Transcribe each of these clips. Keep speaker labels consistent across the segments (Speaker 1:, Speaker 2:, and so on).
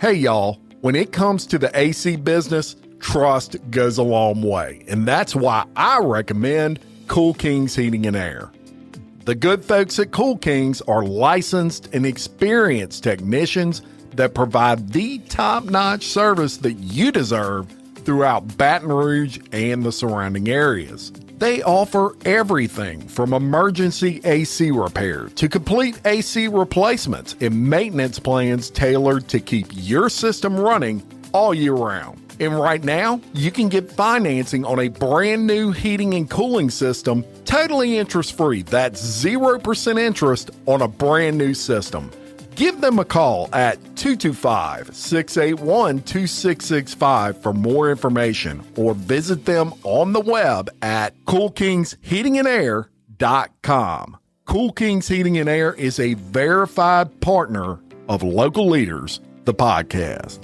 Speaker 1: Hey, y'all, when it comes to the AC business, trust goes a long way, and that's why I recommend Cool Kings Heating and Air. The good folks at Cool Kings are licensed and experienced technicians that provide the top-notch service that you deserve throughout Baton Rouge and the surrounding areas. They offer everything from emergency AC repair to complete AC replacements and maintenance plans tailored to keep your system running all year round. And right now, you can get financing on a brand new heating and cooling system totally interest-free. That's 0% interest on a brand new system. Give them a call at 225-681-2665 for more information, or visit them on the web at coolkingsheatingandair.com. Cool Kings Heating and Air is a verified partner of Local Leaders, the podcast.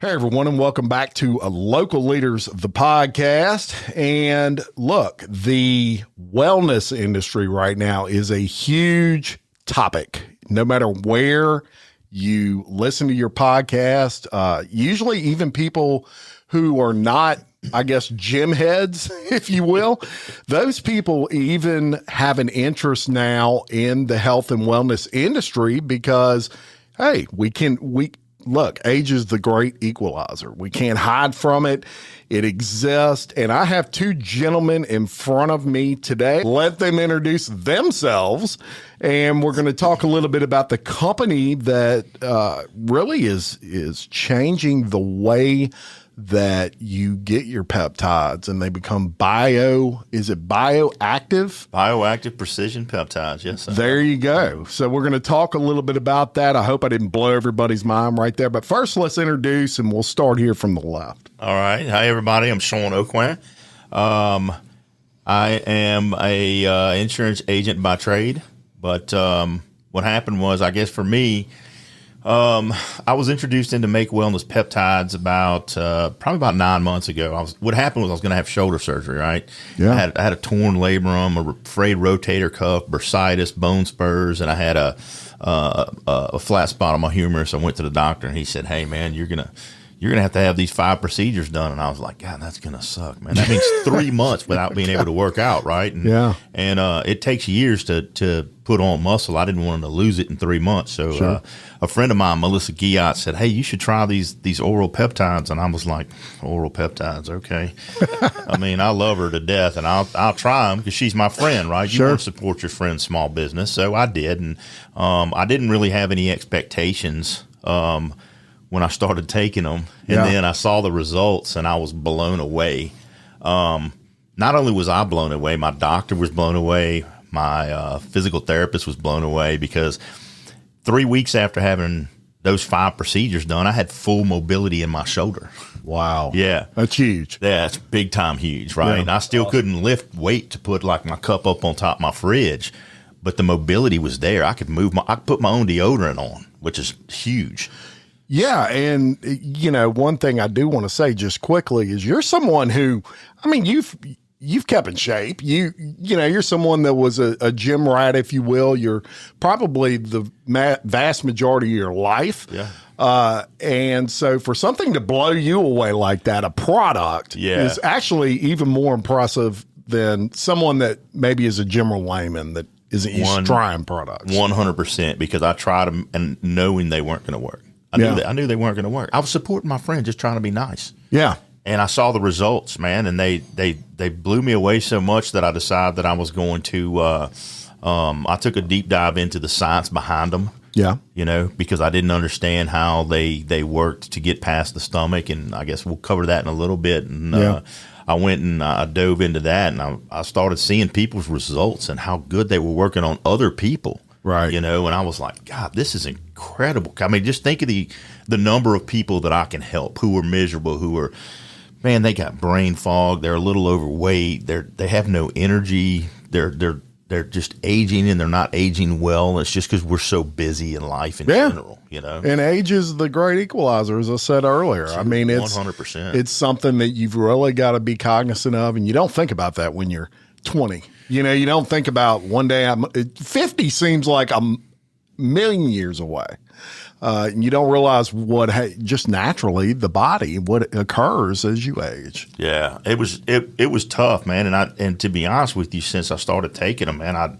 Speaker 1: Hey, everyone, and welcome back to Local Leaders, the podcast. And look, the wellness industry right now is a huge topic. No matter where you listen to your podcast, usually even people who are not, I guess, gym heads, if you will, those people even have an interest now in the health and wellness industry because, hey, look, age is the great equalizer. We can't hide from it. It exists. And I have two gentlemen in front of me today. Let them introduce themselves. And we're going to talk a little bit about the company that really is changing the way that you get your peptides, and they become bioactive?
Speaker 2: Bioactive precision peptides, yes, sir.
Speaker 1: There you go. So we're going to talk a little bit about that. I hope I didn't blow everybody's mind right there. But first, let's introduce, and we'll start here from the left.
Speaker 2: All right. Hi, everybody. I'm Sean Aucoin. I am a insurance agent by trade, but what happened was, I guess for me, I was introduced into Make Wellness Peptides probably about 9 months ago. What happened was I was going to have shoulder surgery, right? Yeah. I had a torn labrum, a frayed rotator cuff, bursitis, bone spurs, and I had a flat spot on my humerus. I went to the doctor, and he said, "Hey, man, you're gonna have to have these 5 procedures done." And I was like, "God, that's gonna suck, man. That means 3 months without being able to work out, right?" And, it takes years to put on muscle. I didn't want him to lose it in 3 months. So
Speaker 1: sure.
Speaker 2: A friend of mine, Melissa Guillat, said, "Hey, you should try these oral peptides." And I was like, "Oral peptides, okay." I mean, I love her to death, and I'll try them because she's my friend, right?
Speaker 1: Sure.
Speaker 2: You want to support your friend's small business, so I did, and I didn't really have any expectations when I started taking them, and then I saw the results, and I was blown away. Not only was I blown away, my doctor was blown away. My physical therapist was blown away because 3 weeks after having those 5 procedures done, I had full mobility in my shoulder.
Speaker 1: Wow.
Speaker 2: Yeah.
Speaker 1: That's huge.
Speaker 2: Yeah, it's big time huge, right? Yeah. And I still couldn't lift weight to put like my cup up on top of my fridge, but the mobility was there. I could put my own deodorant on, which is huge.
Speaker 1: Yeah, and one thing I do want to say just quickly is you're someone who, I mean, you've kept in shape. You're someone that was a gym rat, if you will. You're probably the vast majority of your life.
Speaker 2: Yeah.
Speaker 1: And so for something to blow you away like that, a product is actually even more impressive than someone that maybe is a general layman that isn't used to trying products.
Speaker 2: 100%, because I tried them and knowing they weren't going to work. I knew they weren't going to work. I was supporting my friend, just trying to be nice.
Speaker 1: Yeah.
Speaker 2: And I saw the results, man, and they blew me away so much that I decided that I was going to I took a deep dive into the science behind them.
Speaker 1: Yeah.
Speaker 2: Because I didn't understand how they worked to get past the stomach, and I guess we'll cover that in a little bit. And I went and I dove into that, and I started seeing people's results and how good they were working on other people.
Speaker 1: Right.
Speaker 2: You know, and I was like, God, this is incredible. I mean, just think of the number of people that I can help who are miserable, who are, man, they got brain fog. They're a little overweight. They have no energy. They're just aging, and they're not aging well. It's just because we're so busy in life in general, you know.
Speaker 1: And age is the great equalizer, as I said earlier. I mean, it's
Speaker 2: 100%.
Speaker 1: It's something that you've really got to be cognizant of, and you don't think about that when you're 20. You know, you don't think about one day 50 seems like a million years away. And you don't realize just naturally the body, what occurs as you age.
Speaker 2: Yeah, it was tough, man. And to be honest with you, since I started taking them, man,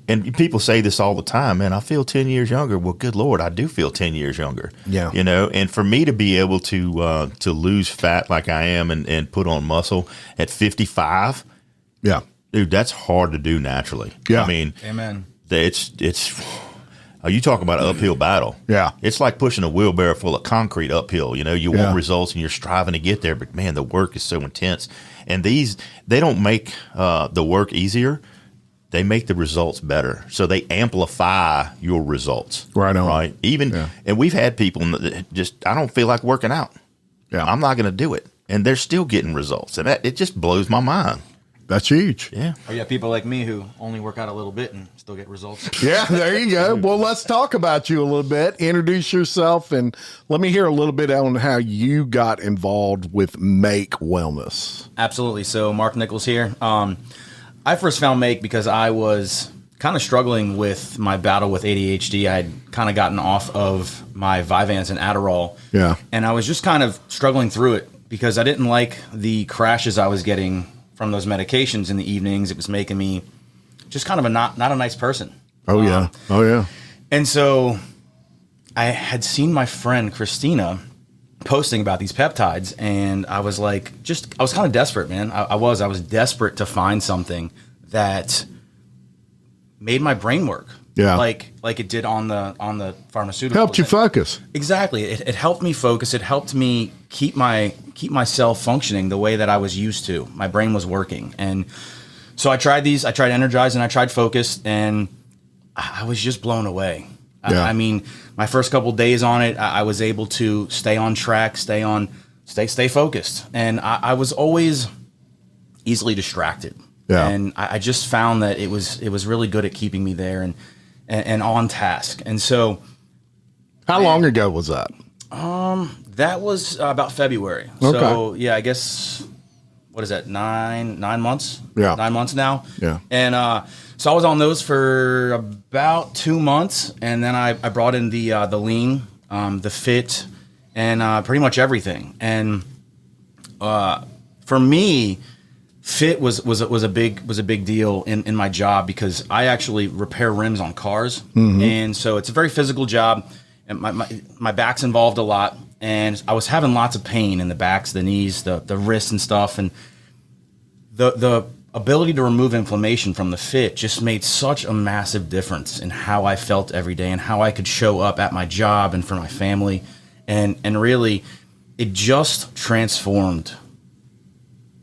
Speaker 2: and people say this all the time, man, I feel 10 years younger. Well, good Lord, I do feel 10 years younger.
Speaker 1: Yeah.
Speaker 2: You know, and for me to be able to lose fat like I am and put on muscle at 55,
Speaker 1: yeah,
Speaker 2: dude, that's hard to do naturally.
Speaker 1: Yeah.
Speaker 2: I mean,
Speaker 3: amen.
Speaker 2: It's you talk about an uphill battle.
Speaker 1: Yeah.
Speaker 2: It's like pushing a wheelbarrow full of concrete uphill. You know, you
Speaker 1: Yeah.
Speaker 2: want results and you're striving to get there, but man, the work is so intense. And they don't make the work easier. They make the results better. So they amplify your results.
Speaker 1: Right on.
Speaker 2: Right. And we've had people that just, I don't feel like working out.
Speaker 1: Yeah.
Speaker 2: I'm not going to do it. And they're still getting results. And it just blows my mind.
Speaker 1: That's huge.
Speaker 2: Yeah.
Speaker 3: Or you have people like me who only work out a little bit and still get results.
Speaker 1: Yeah, there you go. Well, let's talk about you a little bit. Introduce yourself, and let me hear a little bit on how you got involved with Make Wellness.
Speaker 3: Absolutely. So Mark Nichols here. I first found Make because I was kind of struggling with my battle with ADHD. I had kind of gotten off of my Vyvanse and Adderall.
Speaker 1: Yeah.
Speaker 3: And I was just kind of struggling through it because I didn't like the crashes I was getting from those medications in the evenings. It was making me just kind of not a nice person.
Speaker 1: Oh, yeah. Oh, yeah.
Speaker 3: And so I had seen my friend Christina posting about these peptides, and I was like, I was kind of desperate, man. I was desperate to find something that made my brain work.
Speaker 1: Yeah.
Speaker 3: Like it did on the pharmaceutical.
Speaker 1: Helped you focus.
Speaker 3: Exactly. It helped me focus. It helped me keep myself functioning the way that I was used to. My brain was working. And so I tried these. I tried Energize and I tried Focus, and I was just blown away.
Speaker 1: Yeah.
Speaker 3: I mean, my first couple days on it, I was able to stay on track, stay focused. And I was always easily distracted.
Speaker 1: Yeah.
Speaker 3: And I just found that it was really good at keeping me there and on task. And so,
Speaker 1: How long ago was that?
Speaker 3: that was about February.
Speaker 1: Okay.
Speaker 3: So yeah, I guess, what is that? 9 months?
Speaker 1: Yeah.
Speaker 3: 9 months now.
Speaker 1: Yeah.
Speaker 3: And so I was on those for about 2 months, and then I brought in the lean, the fit, and pretty much everything. And for me, fit was a big deal in my job because I actually repair rims on cars, and so it's a very physical job, and my back's involved a lot, and I was having lots of pain in the backs, the knees, the wrists and stuff, and the ability to remove inflammation from the fit just made such a massive difference in how I felt every day and how I could show up at my job and for my family, and really it just transformed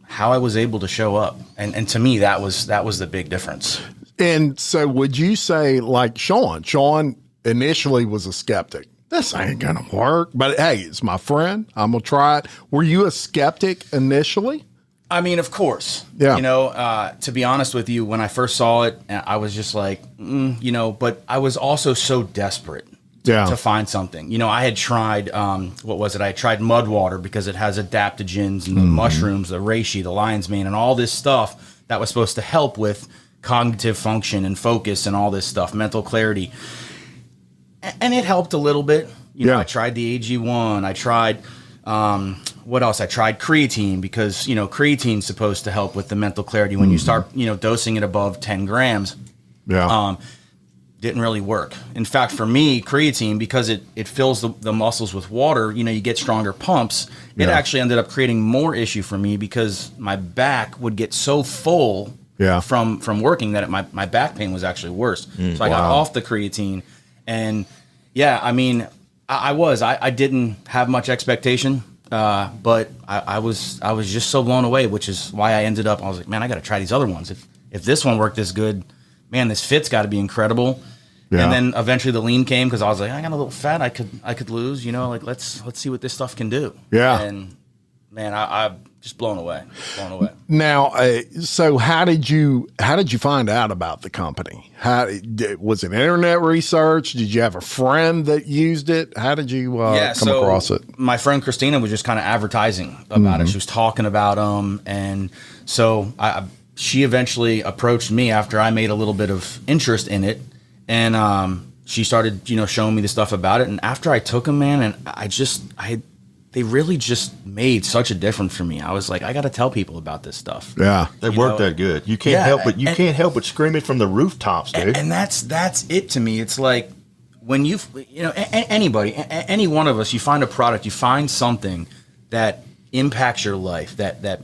Speaker 3: how I was able to show up. And to me, that was the big difference.
Speaker 1: And so would you say, like Sean initially was a skeptic? This ain't going to work. But hey, it's my friend. I'm going to try it. Were you a skeptic initially?
Speaker 3: I mean, of course.
Speaker 1: Yeah.
Speaker 3: You know, to be honest with you, when I first saw it, I was just like, you know, but I was also so desperate to find something. You know, I had tried, what was it? I tried mud water because it has adaptogens and the mushrooms, the reishi, the lion's mane, and all this stuff that was supposed to help with cognitive function and focus and all this stuff, mental clarity. And it helped a little bit. You know, I tried the AG1. I tried, what else? I tried creatine because, you know, creatine's supposed to help with the mental clarity when you start, you know, dosing it above 10 grams.
Speaker 1: Yeah.
Speaker 3: Didn't really work. In fact, for me, creatine, because it fills the muscles with water, you know, you get stronger pumps. It actually ended up creating more issue for me because my back would get so full from working that my back pain was actually worse. So I got off the creatine, and I mean, I didn't have much expectation, but I was just so blown away, which is why I ended up, I was like, man, I got to try these other ones. If this one worked this good, man, this fit's got to be incredible.
Speaker 1: Yeah.
Speaker 3: And then eventually the lean came because I was like, I got a little fat. I could lose, like let's see what this stuff can do.
Speaker 1: Yeah.
Speaker 3: And man, I just blown away.
Speaker 1: Now, so how did you find out about the company? Was it internet research? Did you have a friend that used it? How did you come across it?
Speaker 3: My friend Christina was just kind of advertising about it. She was talking about them, and so she eventually approached me after I made a little bit of interest in it, and she started showing me the stuff about it. And after I took them, man, and they really just made such a difference for me. I was like, I got to tell people about this stuff.
Speaker 1: Yeah,
Speaker 2: they work that good. You can't help but scream it from the rooftops, dude.
Speaker 3: And that's it to me. It's like when anybody, any one of us, you find a product, you find something that impacts your life, that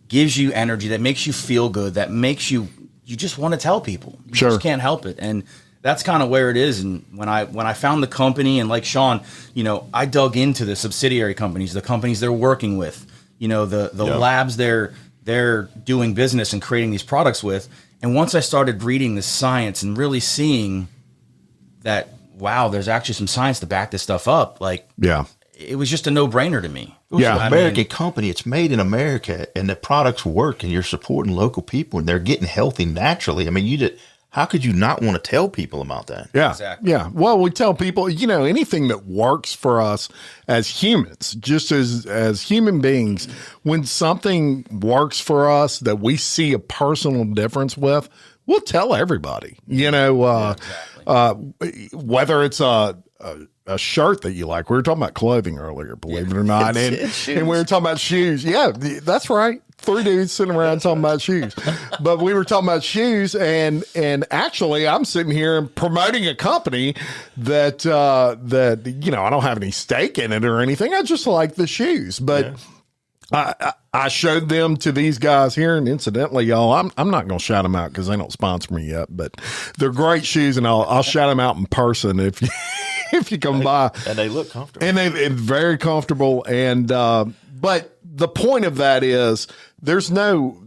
Speaker 3: gives you energy, that makes you feel good, that makes you just want to tell people. You just can't help it. And that's kind of where it is. And when I found the company, and like Sean, I dug into the subsidiary companies, the companies they're working with, the labs they're doing business and creating these products with. And once I started reading the science and really seeing that, wow, there's actually some science to back this stuff up. Like, it was just a no-brainer to me.
Speaker 2: It's an American company. It's made in America, and the products work, and you're supporting local people, and they're getting healthy naturally. I mean, how could you not want to tell people about that?
Speaker 1: Yeah.
Speaker 3: Exactly.
Speaker 1: Yeah. Well, we tell people, anything that works for us as humans, just as human beings, when something works for us that we see a personal difference with, we'll tell everybody, whether it's a shirt that you like. We were talking about clothing earlier, believe it or not. And we were talking about shoes. Yeah, that's right. 3 dudes sitting around talking about shoes. But we were talking about shoes, and actually I'm sitting here promoting a company that I don't have any stake in it or anything. I just like the shoes. But I showed them to these guys here, and incidentally, y'all, I'm not going to shout them out because they don't sponsor me yet, but they're great shoes, and I'll shout them out in person if you come by.
Speaker 2: And they look comfortable.
Speaker 1: And they're very comfortable. And but the point of that is there's no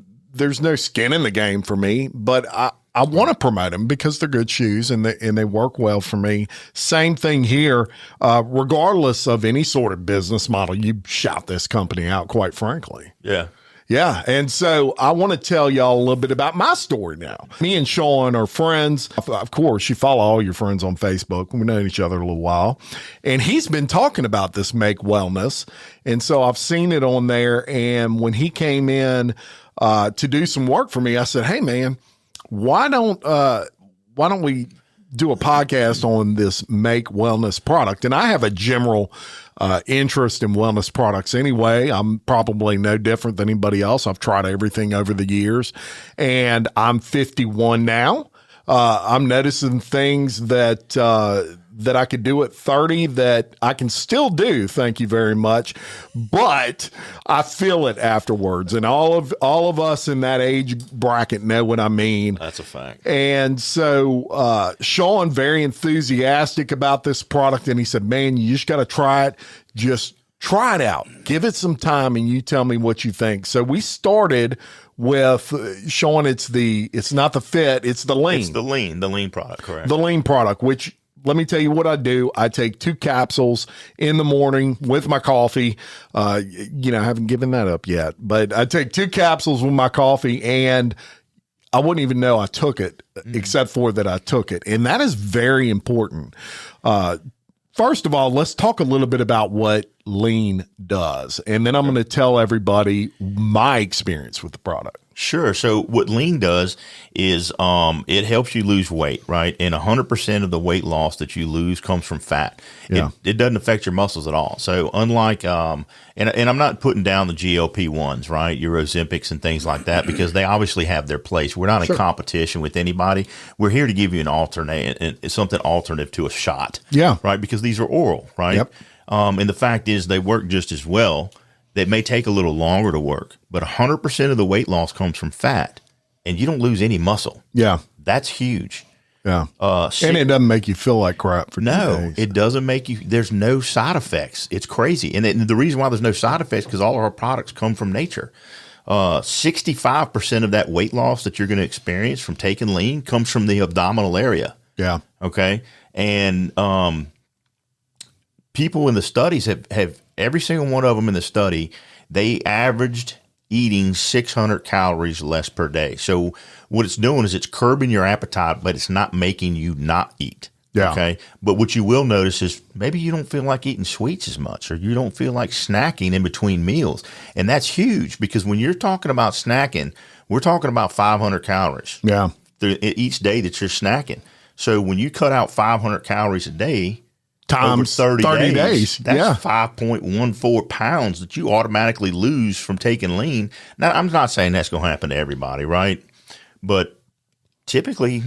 Speaker 1: skin in the game for me, but I want to promote them because they're good shoes and they work well for me. Same thing here. Regardless of any sort of business model, you shout this company out, quite frankly.
Speaker 2: Yeah.
Speaker 1: Yeah. And so I want to tell y'all a little bit about my story now. Me and Sean are friends. Of course, you follow all your friends on Facebook. We've known each other a little while. And he's been talking about this Make Wellness. And so I've seen it on there. And when he came in to do some work for me, I said, hey, man, why don't we do a podcast on this Make Wellness product? And I have a general interest in wellness products anyway. I'm probably no different than anybody else. I've tried everything over the years, and I'm 51 now. I'm noticing things that I could do at 30 that I can still do. Thank you very much. But I feel it afterwards. And all of us in that age bracket know what I mean.
Speaker 2: That's a fact.
Speaker 1: And so Sean, very enthusiastic about this product. And he said, man, you just got to try it. Just try it out. Give it some time and you tell me what you think. So we started with Sean. It's not the fit. It's the lean.
Speaker 2: It's the lean product. Correct.
Speaker 1: The lean product, which, let me tell you what I do. I take 2 capsules in the morning with my coffee. I haven't given that up yet, but I take 2 capsules with my coffee, and I wouldn't even know I took it except for that I took it. And that is very important. First of all, let's talk a little bit about what lean does. And then I'm going to tell everybody my experience with the product.
Speaker 2: Sure. So what lean does is it helps you lose weight, right? And 100% of the weight loss that you lose comes from fat.
Speaker 1: Yeah.
Speaker 2: It doesn't affect your muscles at all. So unlike and I'm not putting down the GLP-1s, right? Your Ozempics and things like that, because they obviously have their place. We're not in competition with anybody. We're here to give you an alternate, something alternative to a shot.
Speaker 1: Yeah.
Speaker 2: Right? Because these are oral, right?
Speaker 1: Yep.
Speaker 2: And the fact is they work just as well. They may take a little longer to work, but 100% of the weight loss comes from fat, and you don't lose any muscle.
Speaker 1: Yeah.
Speaker 2: That's huge.
Speaker 1: Yeah. And it doesn't make you feel like crap for 2 days.
Speaker 2: No, it doesn't make you. There's no side effects. It's crazy. And the reason why there's no side effects is because all of our products come from nature. 65% of that weight loss that you're going to experience from taking lean comes from the abdominal area.
Speaker 1: Yeah.
Speaker 2: Okay. And people in the studies have every single one of them in the study, they averaged eating 600 calories less per day. So what it's doing is it's curbing your appetite, but it's not making you not eat.
Speaker 1: Yeah.
Speaker 2: Okay. But what you will notice is maybe you don't feel like eating sweets as much, or you don't feel like snacking in between meals. And that's huge, because when you're talking about snacking, we're talking about 500 calories.
Speaker 1: Yeah.
Speaker 2: Each day that you're snacking. So when you cut out 500 calories a day
Speaker 1: times
Speaker 2: over 30
Speaker 1: days,
Speaker 2: that's 5.14 pounds that you automatically lose from taking lean. Now, I'm not saying that's going to happen to everybody, right? But typically,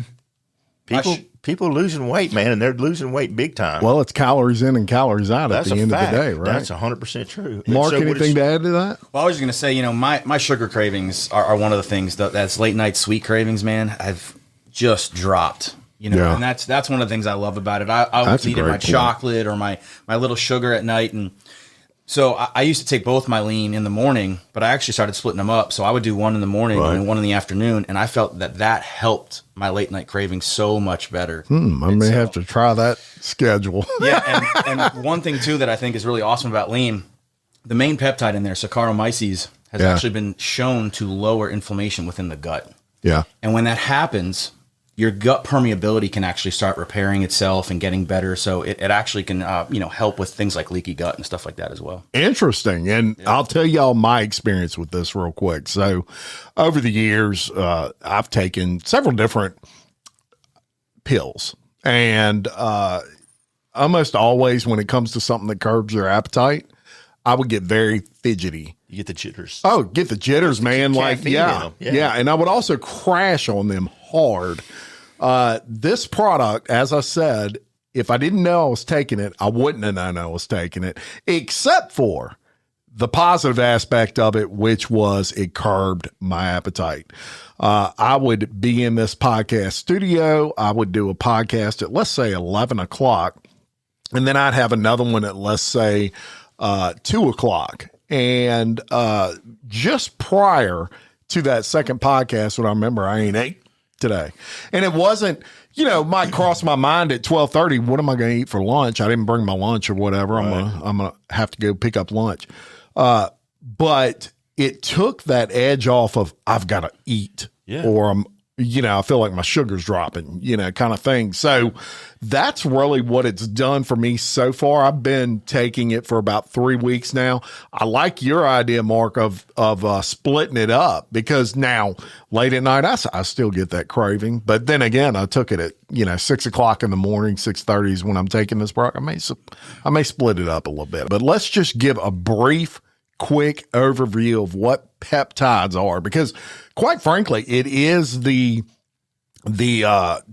Speaker 2: people are losing weight, man, and they're losing weight big time.
Speaker 1: Well, it's calories in and calories out
Speaker 2: That's
Speaker 1: at the end
Speaker 2: fact.
Speaker 1: of the day, right?
Speaker 2: That's 100% true.
Speaker 1: Mark, anything to add to that?
Speaker 3: Well, I was just going to say, my sugar cravings are one of the things that's late night sweet cravings, man. I've just dropped, and that's one of the things I love about it. I was eating my chocolate or my little sugar at night. And so I used to take both my lean in the morning, but I actually started splitting them up. So I would do one in the morning and one in the afternoon. And I felt that helped my late night craving so much better.
Speaker 1: I may have to try that schedule.
Speaker 3: Yeah. And one thing too that I think is really awesome about lean, the main peptide in there, Saccharomyces, has actually been shown to lower inflammation within the gut.
Speaker 1: Yeah.
Speaker 3: And when that happens, your gut permeability can actually start repairing itself and getting better. So it actually can, help with things like leaky gut and stuff like that as well.
Speaker 1: Interesting. And I'll tell y'all my experience with this real quick. So over the years, I've taken several different pills, and almost always when it comes to something that curbs your appetite, I would get very fidgety.
Speaker 2: You get the jitters.
Speaker 1: Oh, get the jitters, man. Like, yeah. And I would also crash on them hard. This product, as I said, if I didn't know I was taking it, I wouldn't have known I was taking it, except for the positive aspect of it, which was it curbed my appetite. I would be in this podcast studio. I would do a podcast at, let's say, 11 o'clock. And then I'd have another one at, let's say, 2 o'clock. And just prior to that second podcast, what I remember, I ain't ate today. And it wasn't, might cross my mind at 12:30. What am I going to eat for lunch? I didn't bring my lunch or whatever. Right. I'm gonna have to go pick up lunch. But it took that edge off of I've got to eat, or I feel like my sugar's dropping, kind of thing. So that's really what it's done for me so far. I've been taking it for about 3 weeks now. I like your idea, Mark, of splitting it up, because now late at night, I still get that craving. But then again, I took it at, 6 o'clock in the morning, 6:30 is when I'm taking this product. I may split it up a little bit, but let's just give a brief, quick overview of what peptides are, because quite frankly, it is the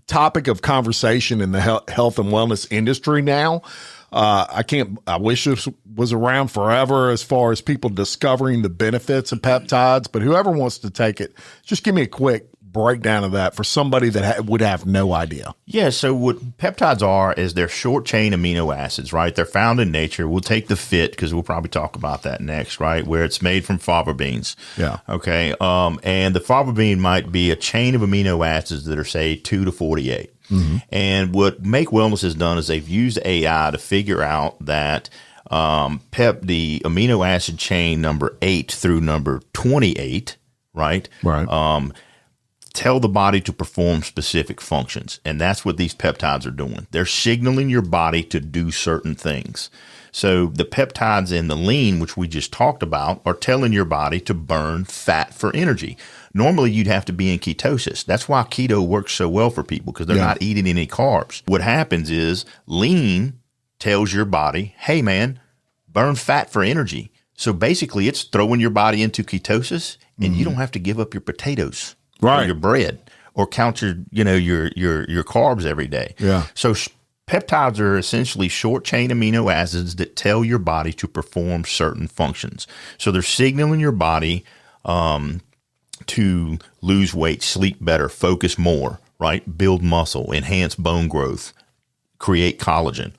Speaker 1: topic of conversation in the health and wellness industry now. I wish this was around forever as far as people discovering the benefits of peptides, but whoever wants to take it, just give me a quick breakdown of that for somebody that would have no idea.
Speaker 2: Yeah, so what peptides are is they're short chain amino acids, right? They're found in nature. We'll take the fit, because we'll probably talk about that next, right? Where it's made from fava beans.
Speaker 1: Yeah.
Speaker 2: Okay. And the fava bean might be a chain of amino acids that are, say, 2 to 48. Mm-hmm. And what Make Wellness has done is they've used AI to figure out that the amino acid chain number 8 through number 28, right?
Speaker 1: Right.
Speaker 2: Tell the body to perform specific functions. And that's what these peptides are doing. They're signaling your body to do certain things. So the peptides in the lean, which we just talked about, are telling your body to burn fat for energy. Normally, you'd have to be in ketosis. That's why keto works so well for people, because they're not eating any carbs. What happens is lean tells your body, hey, man, burn fat for energy. So basically, it's throwing your body into ketosis, and you don't have to give up your potatoes. Or your bread, or count your carbs every day.
Speaker 1: Yeah.
Speaker 2: So peptides are essentially short chain amino acids that tell your body to perform certain functions. So they're signaling your body to lose weight, sleep better, focus more, right? Build muscle, enhance bone growth, create collagen.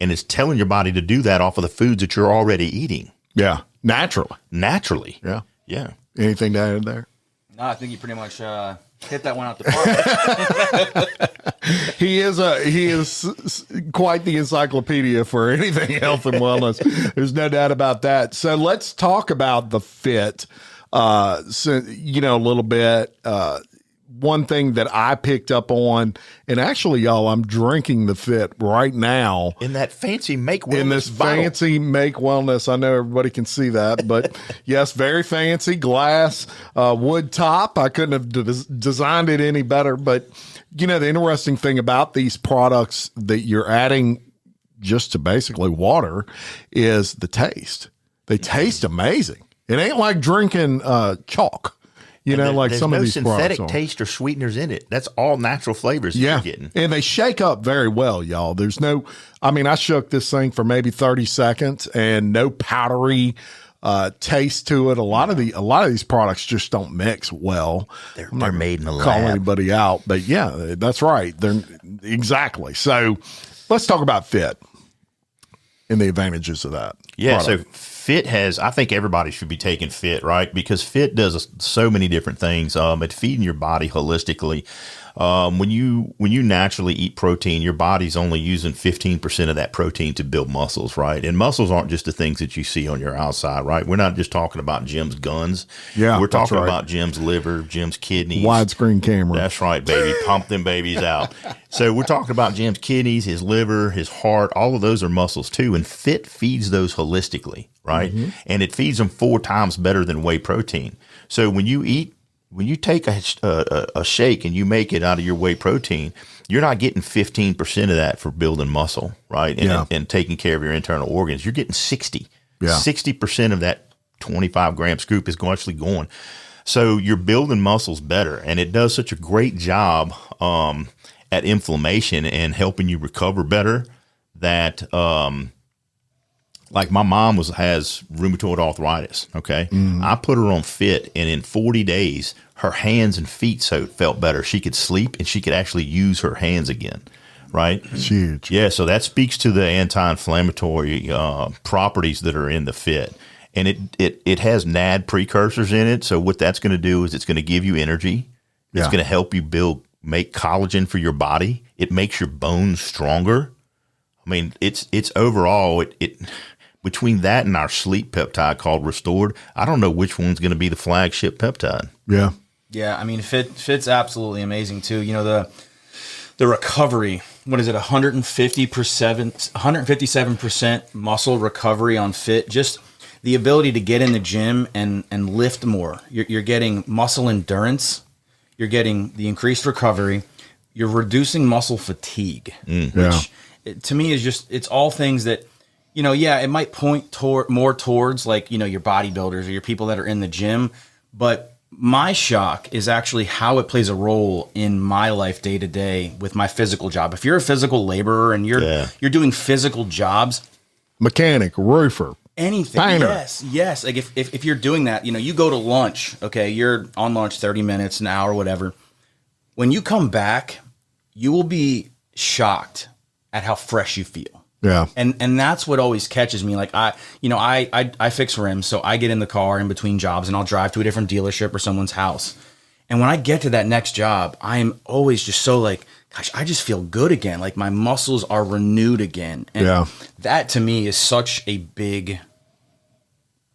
Speaker 2: And it's telling your body to do that off of the foods that you're already eating.
Speaker 1: Yeah. Naturally.
Speaker 2: Naturally.
Speaker 1: Yeah.
Speaker 2: Yeah.
Speaker 1: Anything to add there?
Speaker 3: No, I think you pretty much hit that one out the park.
Speaker 1: He is quite the encyclopedia for anything health and wellness. There's no doubt about that. So let's talk about the fit. A little bit. One thing that I picked up on, and actually, y'all, I'm drinking the Fit right now.
Speaker 2: In that fancy Make Wellness
Speaker 1: In this
Speaker 2: bottle.
Speaker 1: fancy Make Wellness. I know everybody can see that, but yes, very fancy glass, wood top. I couldn't have designed it any better. But, the interesting thing about these products that you're adding just to basically water is the taste. They taste amazing. It ain't like drinking chalk. Like
Speaker 2: there's
Speaker 1: some
Speaker 2: no
Speaker 1: of these
Speaker 2: synthetic
Speaker 1: products
Speaker 2: taste or sweeteners in it. That's all natural flavors you're getting.
Speaker 1: And they shake up very well, y'all. There's no, I shook this thing for maybe 30 seconds and no powdery taste to it. A lot of these products just don't mix well.
Speaker 2: They're made in the lab.
Speaker 1: Call anybody out, but yeah, that's right. They're exactly. So let's talk about Fit and the advantages of that.
Speaker 2: Yeah.
Speaker 1: product.
Speaker 2: So Fit I think everybody should be taking Fit, right? Because Fit does so many different things. It's feeding your body holistically. When you naturally eat protein, your body's only using 15% of that protein to build muscles, right? And muscles aren't just the things that you see on your outside, right? We're not just talking about Jim's guns.
Speaker 1: Yeah,
Speaker 2: we're talking
Speaker 1: that's right.
Speaker 2: about Jim's liver, Jim's kidneys.
Speaker 1: Widescreen camera.
Speaker 2: That's right, baby. Pump them babies out. So we're talking about Jim's kidneys, his liver, his heart. All of those are muscles too. And Fit feeds those holistically, right? Mm-hmm. And it feeds them 4 times better than whey protein. So when you take a shake and you make it out of your whey protein, you're not getting 15% of that for building muscle, right? And taking care of your internal organs. You're getting 60. Yeah. 60% of that 25-gram scoop is actually going. So you're building muscles better, and it does such a great job at inflammation and helping you recover better that like my mom has rheumatoid arthritis. Okay. I put her on Fit, and in 40 days, her hands and feet felt better. She could sleep and she could actually use her hands again. Right.
Speaker 1: It's huge.
Speaker 2: Yeah. So that speaks to the anti-inflammatory properties that are in the Fit. And it has NAD precursors in it. So what that's going to do is it's going to give you energy. It's going to help you make collagen for your body. It makes your bones stronger. I mean, it's overall, it between that and our sleep peptide called Restored, I don't know which one's going to be the flagship peptide.
Speaker 1: Yeah.
Speaker 3: Yeah, Fit's absolutely amazing too. The recovery, what is it, 157% muscle recovery on Fit. Just the ability to get in the gym and lift more. You're getting muscle endurance. You're getting the increased recovery. You're reducing muscle fatigue, which to me is just, it's all things that, it might point more towards like, your bodybuilders or your people that are in the gym. But my shock is actually how it plays a role in my life day to day with my physical job. If you're a physical laborer and you're doing physical jobs,
Speaker 1: mechanic, roofer,
Speaker 3: anything.
Speaker 1: painter.
Speaker 3: Yes. Like if you're doing that, you go to lunch, okay, you're on lunch 30 minutes, an hour, whatever. When you come back, you will be shocked at how fresh you feel.
Speaker 1: Yeah.
Speaker 3: And that's what always catches me. Like I fix rims, so I get in the car in between jobs and I'll drive to a different dealership or someone's house. And when I get to that next job, I'm always just so like, gosh, I just feel good again. Like my muscles are renewed again. And that to me is such a big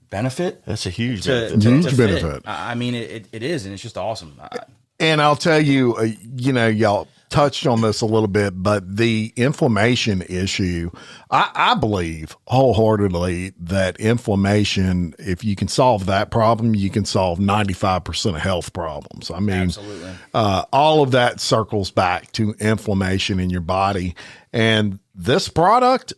Speaker 3: benefit.
Speaker 2: That's a huge
Speaker 1: benefit. Huge benefit.
Speaker 3: I mean, it is, and it's just awesome.
Speaker 1: And I'll tell you, y'all touched on this a little bit, but the inflammation issue, I believe wholeheartedly that inflammation, if you can solve that problem, you can solve 95% of health problems. I mean,
Speaker 3: absolutely.
Speaker 1: All of that circles back to inflammation in your body. And this product,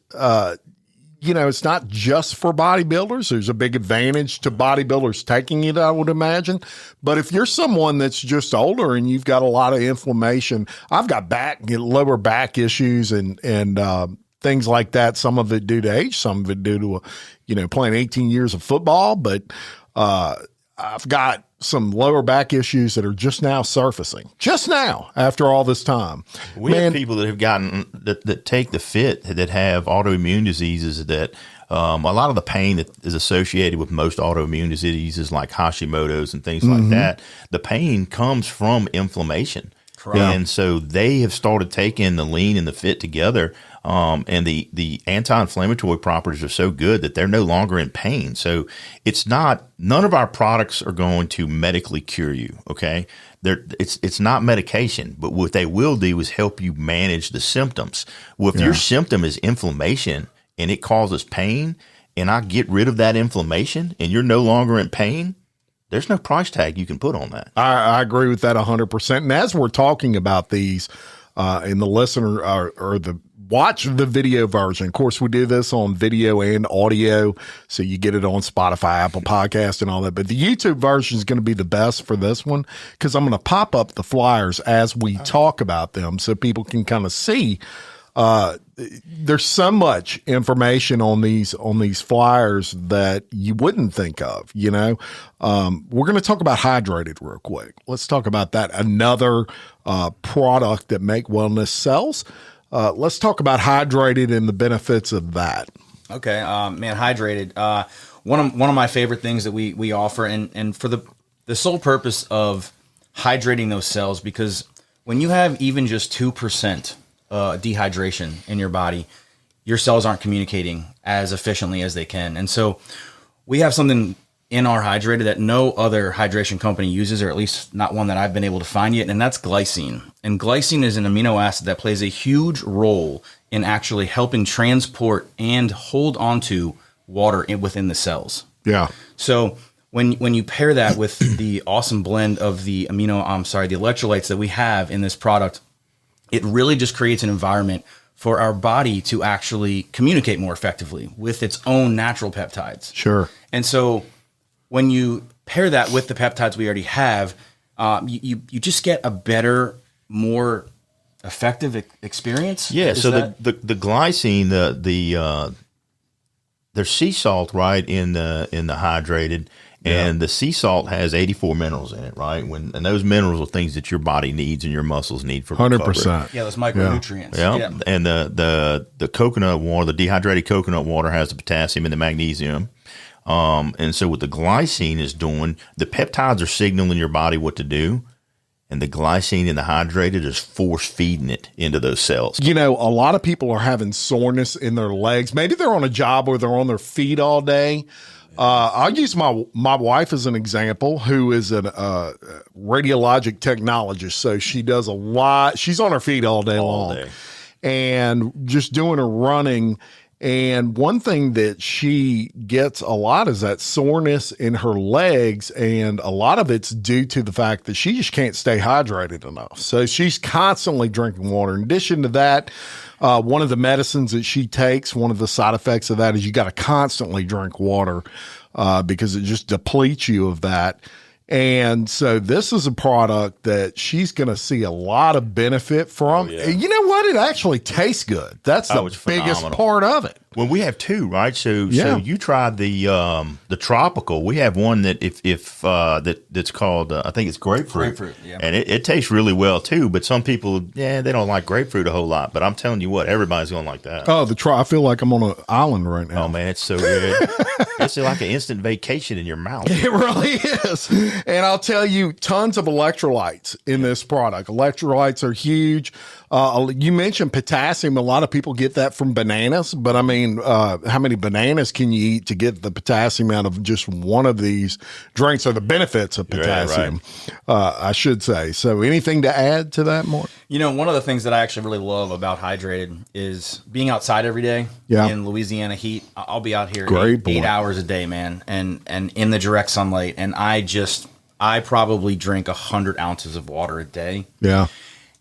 Speaker 1: it's not just for bodybuilders. There's a big advantage to bodybuilders taking it, I would imagine. But if you're someone that's just older and you've got a lot of inflammation, I've got lower back issues and things like that. Some of it due to age, some of it due to, playing 18 years of football. But I've got some lower back issues that are just now surfacing, just now after all this time.
Speaker 2: We have people that have gotten that take the fit that have autoimmune diseases that a lot of the pain that is associated with most autoimmune diseases like Hashimoto's and things like that, the pain comes from inflammation. Correct. And so they have started taking the lean and the fit together. And the anti-inflammatory properties are so good that they're no longer in pain. So none of our products are going to medically cure you. Okay. It's not medication, but what they will do is help you manage the symptoms. Well, if your symptom is inflammation and it causes pain, and I get rid of that inflammation and you're no longer in pain, there's no price tag you can put on that.
Speaker 1: I agree with that 100%. And as we're talking about these, and the listener or the watch the video version. Of course, we do this on video and audio, so you get it on Spotify, Apple Podcast, and all that. But the YouTube version is going to be the best for this one because I'm going to pop up the flyers as we talk about them so people can kind of see. There's so much information on these flyers that you wouldn't think of, you know. We're going to talk about Hydrated real quick. Let's talk about that. Another product that Make Wellness sells. Let's talk about Hydrated and the benefits of that.
Speaker 3: Okay, man, Hydrated. One of my favorite things that we offer, and for the sole purpose of hydrating those cells, because when you have even just 2% dehydration in your body, your cells aren't communicating as efficiently as they can. And so we have something in our Hydrated that no other hydration company uses, or at least not one that I've been able to find yet, and that's glycine. And glycine is an amino acid that plays a huge role in actually helping transport and hold onto water within the cells. Yeah. So when you pair that with the awesome blend of the the electrolytes that we have in this product, it really just creates an environment for our body to actually communicate more effectively with its own natural peptides.
Speaker 1: Sure.
Speaker 3: And so when you pair that with the peptides we already have, you just get a better, more effective experience.
Speaker 2: Yeah. So the glycine, there's sea salt right in the Hydrated, and the sea salt has 84 minerals in it, right? And those minerals are things that your body needs and your muscles need for
Speaker 1: 100%.
Speaker 3: Yeah, those micronutrients.
Speaker 2: Yeah. And the coconut water, the dehydrated coconut water, has the potassium and the magnesium. And so what the glycine is doing, the peptides are signaling your body what to do, and the glycine in the Hydrated is force feeding it into those cells.
Speaker 1: You know, a lot of people are having soreness in their legs. Maybe they're on a job where they're on their feet all day. I'll use my wife as an example, who is a radiologic technologist. So she does a lot. She's on her feet all day long and just doing her running. And one thing that she gets a lot is that soreness in her legs. And a lot of it's due to the fact that she just can't stay hydrated enough. So she's constantly drinking water. In addition to that, one of the medicines that she takes, one of the side effects of that is you got to constantly drink water because it just depletes you of that. And so this is a product that she's going to see a lot of benefit from. You know what? It actually tastes good. That's the biggest part of it.
Speaker 2: Well, we have two, right? So you tried the tropical. We have one that that's called I think it's grapefruit. And it tastes really well too. But some people, they don't like grapefruit a whole lot. But I'm telling you what, everybody's gonna like that.
Speaker 1: Oh, I feel like I'm on an island right now.
Speaker 2: Oh man, it's so good. It's like an instant vacation in your mouth.
Speaker 1: It really is. And I'll tell you, tons of electrolytes in this product. Electrolytes are huge. You mentioned potassium. A lot of people get that from bananas, but I mean, how many bananas can you eat to get the potassium out of just one of these drinks, or the benefits of potassium, I should say. So anything to add to that more?
Speaker 3: You know, one of the things that I actually really love about Hydrated is being outside every day in Louisiana heat. I'll be out here 8 hours a day, man, and in the direct sunlight. And I probably drink 100 ounces of water a day.
Speaker 1: Yeah.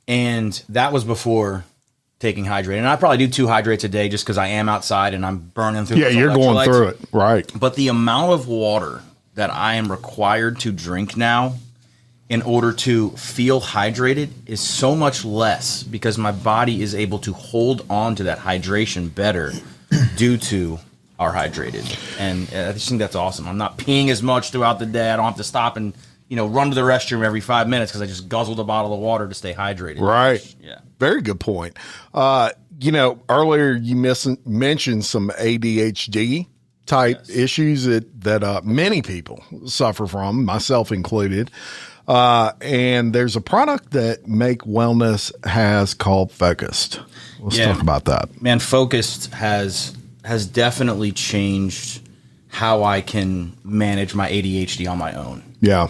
Speaker 3: And that was before taking Hydrated. And I probably do 2 hydrates a day just because I am outside and I'm burning through those
Speaker 1: you're going through it. Right.
Speaker 3: But the amount of water that I am required to drink now in order to feel hydrated is so much less because my body is able to hold on to that hydration better due to our Hydrated. And I just think that's awesome. I'm not peeing as much throughout the day. I don't have to stop and run to the restroom every 5 minutes because I just guzzled a bottle of water to stay hydrated.
Speaker 1: Right.
Speaker 3: Yeah.
Speaker 1: Very good point. Earlier you mentioned some ADHD type issues that many people suffer from, myself included. And there's a product that Make Wellness has called Focused. Let's talk about that.
Speaker 3: Man, Focused has definitely changed how I can manage my ADHD on my own.
Speaker 1: Yeah.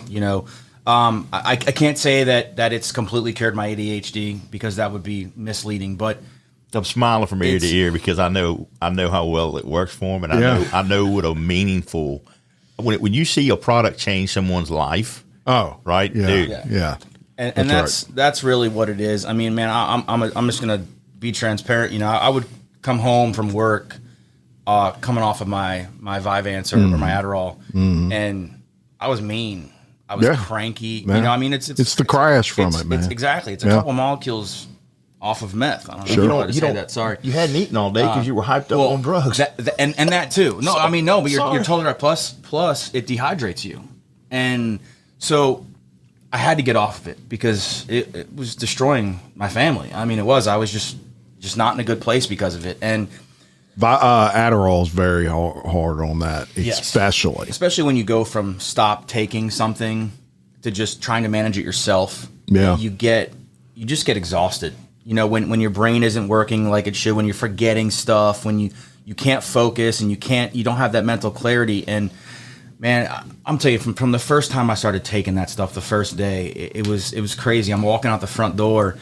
Speaker 3: I can't say that it's completely cured my ADHD because that would be misleading, but
Speaker 2: I'm smiling from ear to ear because I know how well it works for them, and I know what a meaningful when you see a product change someone's life.
Speaker 1: Oh,
Speaker 2: right,
Speaker 1: yeah,
Speaker 2: dude.
Speaker 1: Yeah.
Speaker 3: And that's really what it is. I mean, man, I'm just gonna be transparent. I would come home from work, coming off of my Vyvanse or my Adderall, and I was mean. I was cranky.
Speaker 1: Man.
Speaker 3: It's
Speaker 1: the crash from it, man.
Speaker 3: It's exactly. It's a couple molecules off of meth. I don't know
Speaker 2: Sure.
Speaker 3: if you know how to say that. Sorry.
Speaker 2: You hadn't eaten all day because you were hyped up on drugs.
Speaker 3: And that too. No, but you're totally right. Plus, it dehydrates you. And so I had to get off of it because it was destroying my family. I was just not in a good place because of it. And
Speaker 1: Adderall is very hard on that, especially
Speaker 3: when you go from stop taking something to just trying to manage it yourself.
Speaker 1: Yeah.
Speaker 3: You just get exhausted. When your brain isn't working like it should, when you're forgetting stuff, when you can't focus and you don't have that mental clarity. And man, I'm telling you, from the first time I started taking that stuff, the first day, it was crazy. I'm walking out the front door,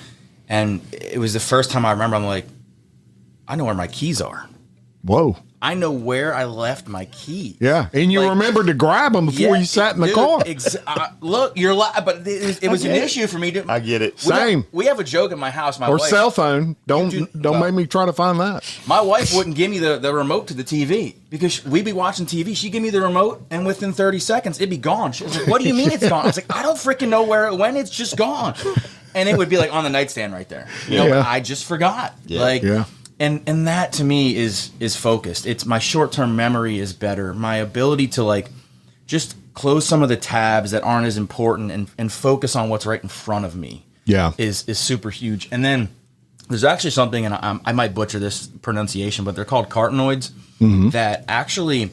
Speaker 3: and it was the first time I remember. I'm like, I know where my keys are.
Speaker 1: Whoa.
Speaker 3: I know where I left my keys.
Speaker 1: Yeah, and you remembered to grab them before you sat in the car.
Speaker 3: Look, but it was an issue for me.
Speaker 2: I get it.
Speaker 1: Same.
Speaker 3: We have a joke in my house. My
Speaker 1: or
Speaker 3: wife,
Speaker 1: cell phone. Don't make me try to find that.
Speaker 3: My wife wouldn't give me the remote to the TV because we'd be watching TV. She'd give me the remote, and within 30 seconds, it'd be gone. She was like, "What do you mean it's gone?" I was like, "I don't freaking know where it went. It's just gone." And it would be like on the nightstand right there. But I just forgot.
Speaker 1: Yeah.
Speaker 3: And that to me is focused. It's my short-term memory is better. My ability to just close some of the tabs that aren't as important and focus on what's right in front of me.
Speaker 1: Yeah.
Speaker 3: Is super huge. And then there's actually something, and I might butcher this pronunciation, but they're called carotenoids that actually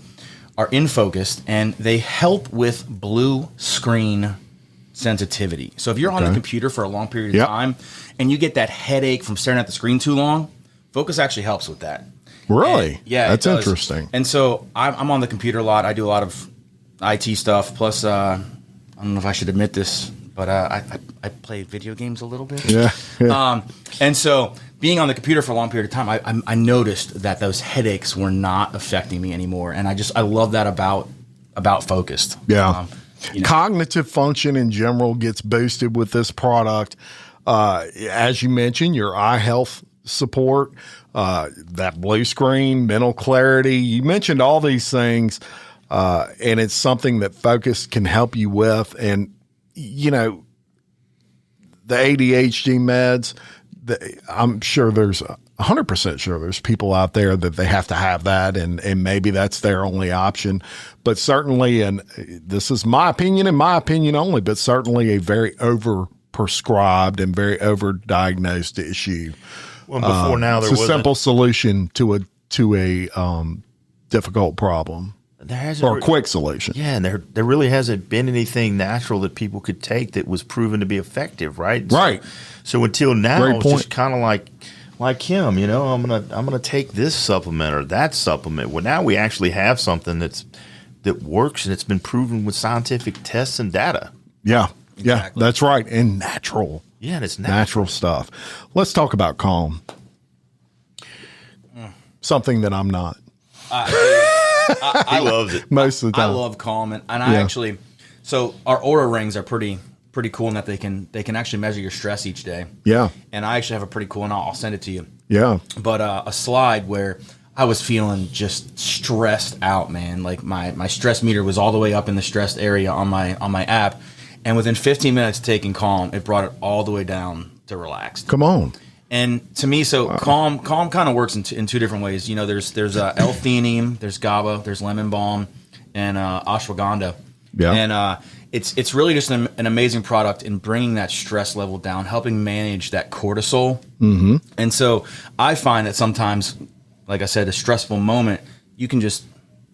Speaker 3: are in focused, and they help with blue screen sensitivity. So if you're on the computer for a long period of time and you get that headache from staring at the screen too long, Focus actually helps with that.
Speaker 1: Really?
Speaker 3: And, yeah,
Speaker 1: that's interesting.
Speaker 3: And so I'm on the computer a lot. I do a lot of IT stuff. Plus, I don't know if I should admit this, but I play video games a little bit.
Speaker 1: Yeah.
Speaker 3: And so being on the computer for a long period of time, I noticed that those headaches were not affecting me anymore. And I love that about Focused.
Speaker 1: Yeah. Cognitive function in general gets boosted with this product. As you mentioned, your eye health support, that blue screen, mental clarity. You mentioned all these things, and it's something that Focus can help you with. And, the ADHD meds, I'm sure there's 100% sure there's people out there that they have to have that, and maybe that's their only option. But certainly, and this is my opinion and my opinion only, but certainly a very over-prescribed and very over-diagnosed issue.
Speaker 2: Well, before now,
Speaker 1: it's a simple solution to a difficult problem. Or a quick solution.
Speaker 2: Yeah, and there really hasn't been anything natural that people could take that was proven to be effective, right?
Speaker 1: Right.
Speaker 2: So until now, it's just kind of like him, I'm gonna take this supplement or that supplement. Well, now we actually have something that works and it's been proven with scientific tests and data.
Speaker 1: Yeah, exactly. Yeah, that's right, and natural.
Speaker 2: Yeah, and it's
Speaker 1: natural stuff. Let's talk about Calm. Something that I'm not.
Speaker 3: I
Speaker 2: loves it
Speaker 1: most of the time.
Speaker 3: I love Calm, and I actually. So our Aura rings are pretty cool in that they can actually measure your stress each day.
Speaker 1: Yeah,
Speaker 3: and I actually have a pretty cool, and I'll send it to you.
Speaker 1: Yeah,
Speaker 3: but a slide where I was feeling just stressed out, man. Like my stress meter was all the way up in the stressed area on my app, and within 15 minutes taking Calm, it brought it all the way down to relaxed.
Speaker 1: Come on.
Speaker 3: And to me, so Calm kind of works in two different ways. There's L-theanine, there's GABA, there's lemon balm, and ashwagandha.
Speaker 1: Yeah.
Speaker 3: And it's really just an amazing product in bringing that stress level down, helping manage that cortisol. Mm-hmm. And so I find that sometimes, like I said, a stressful moment, you can just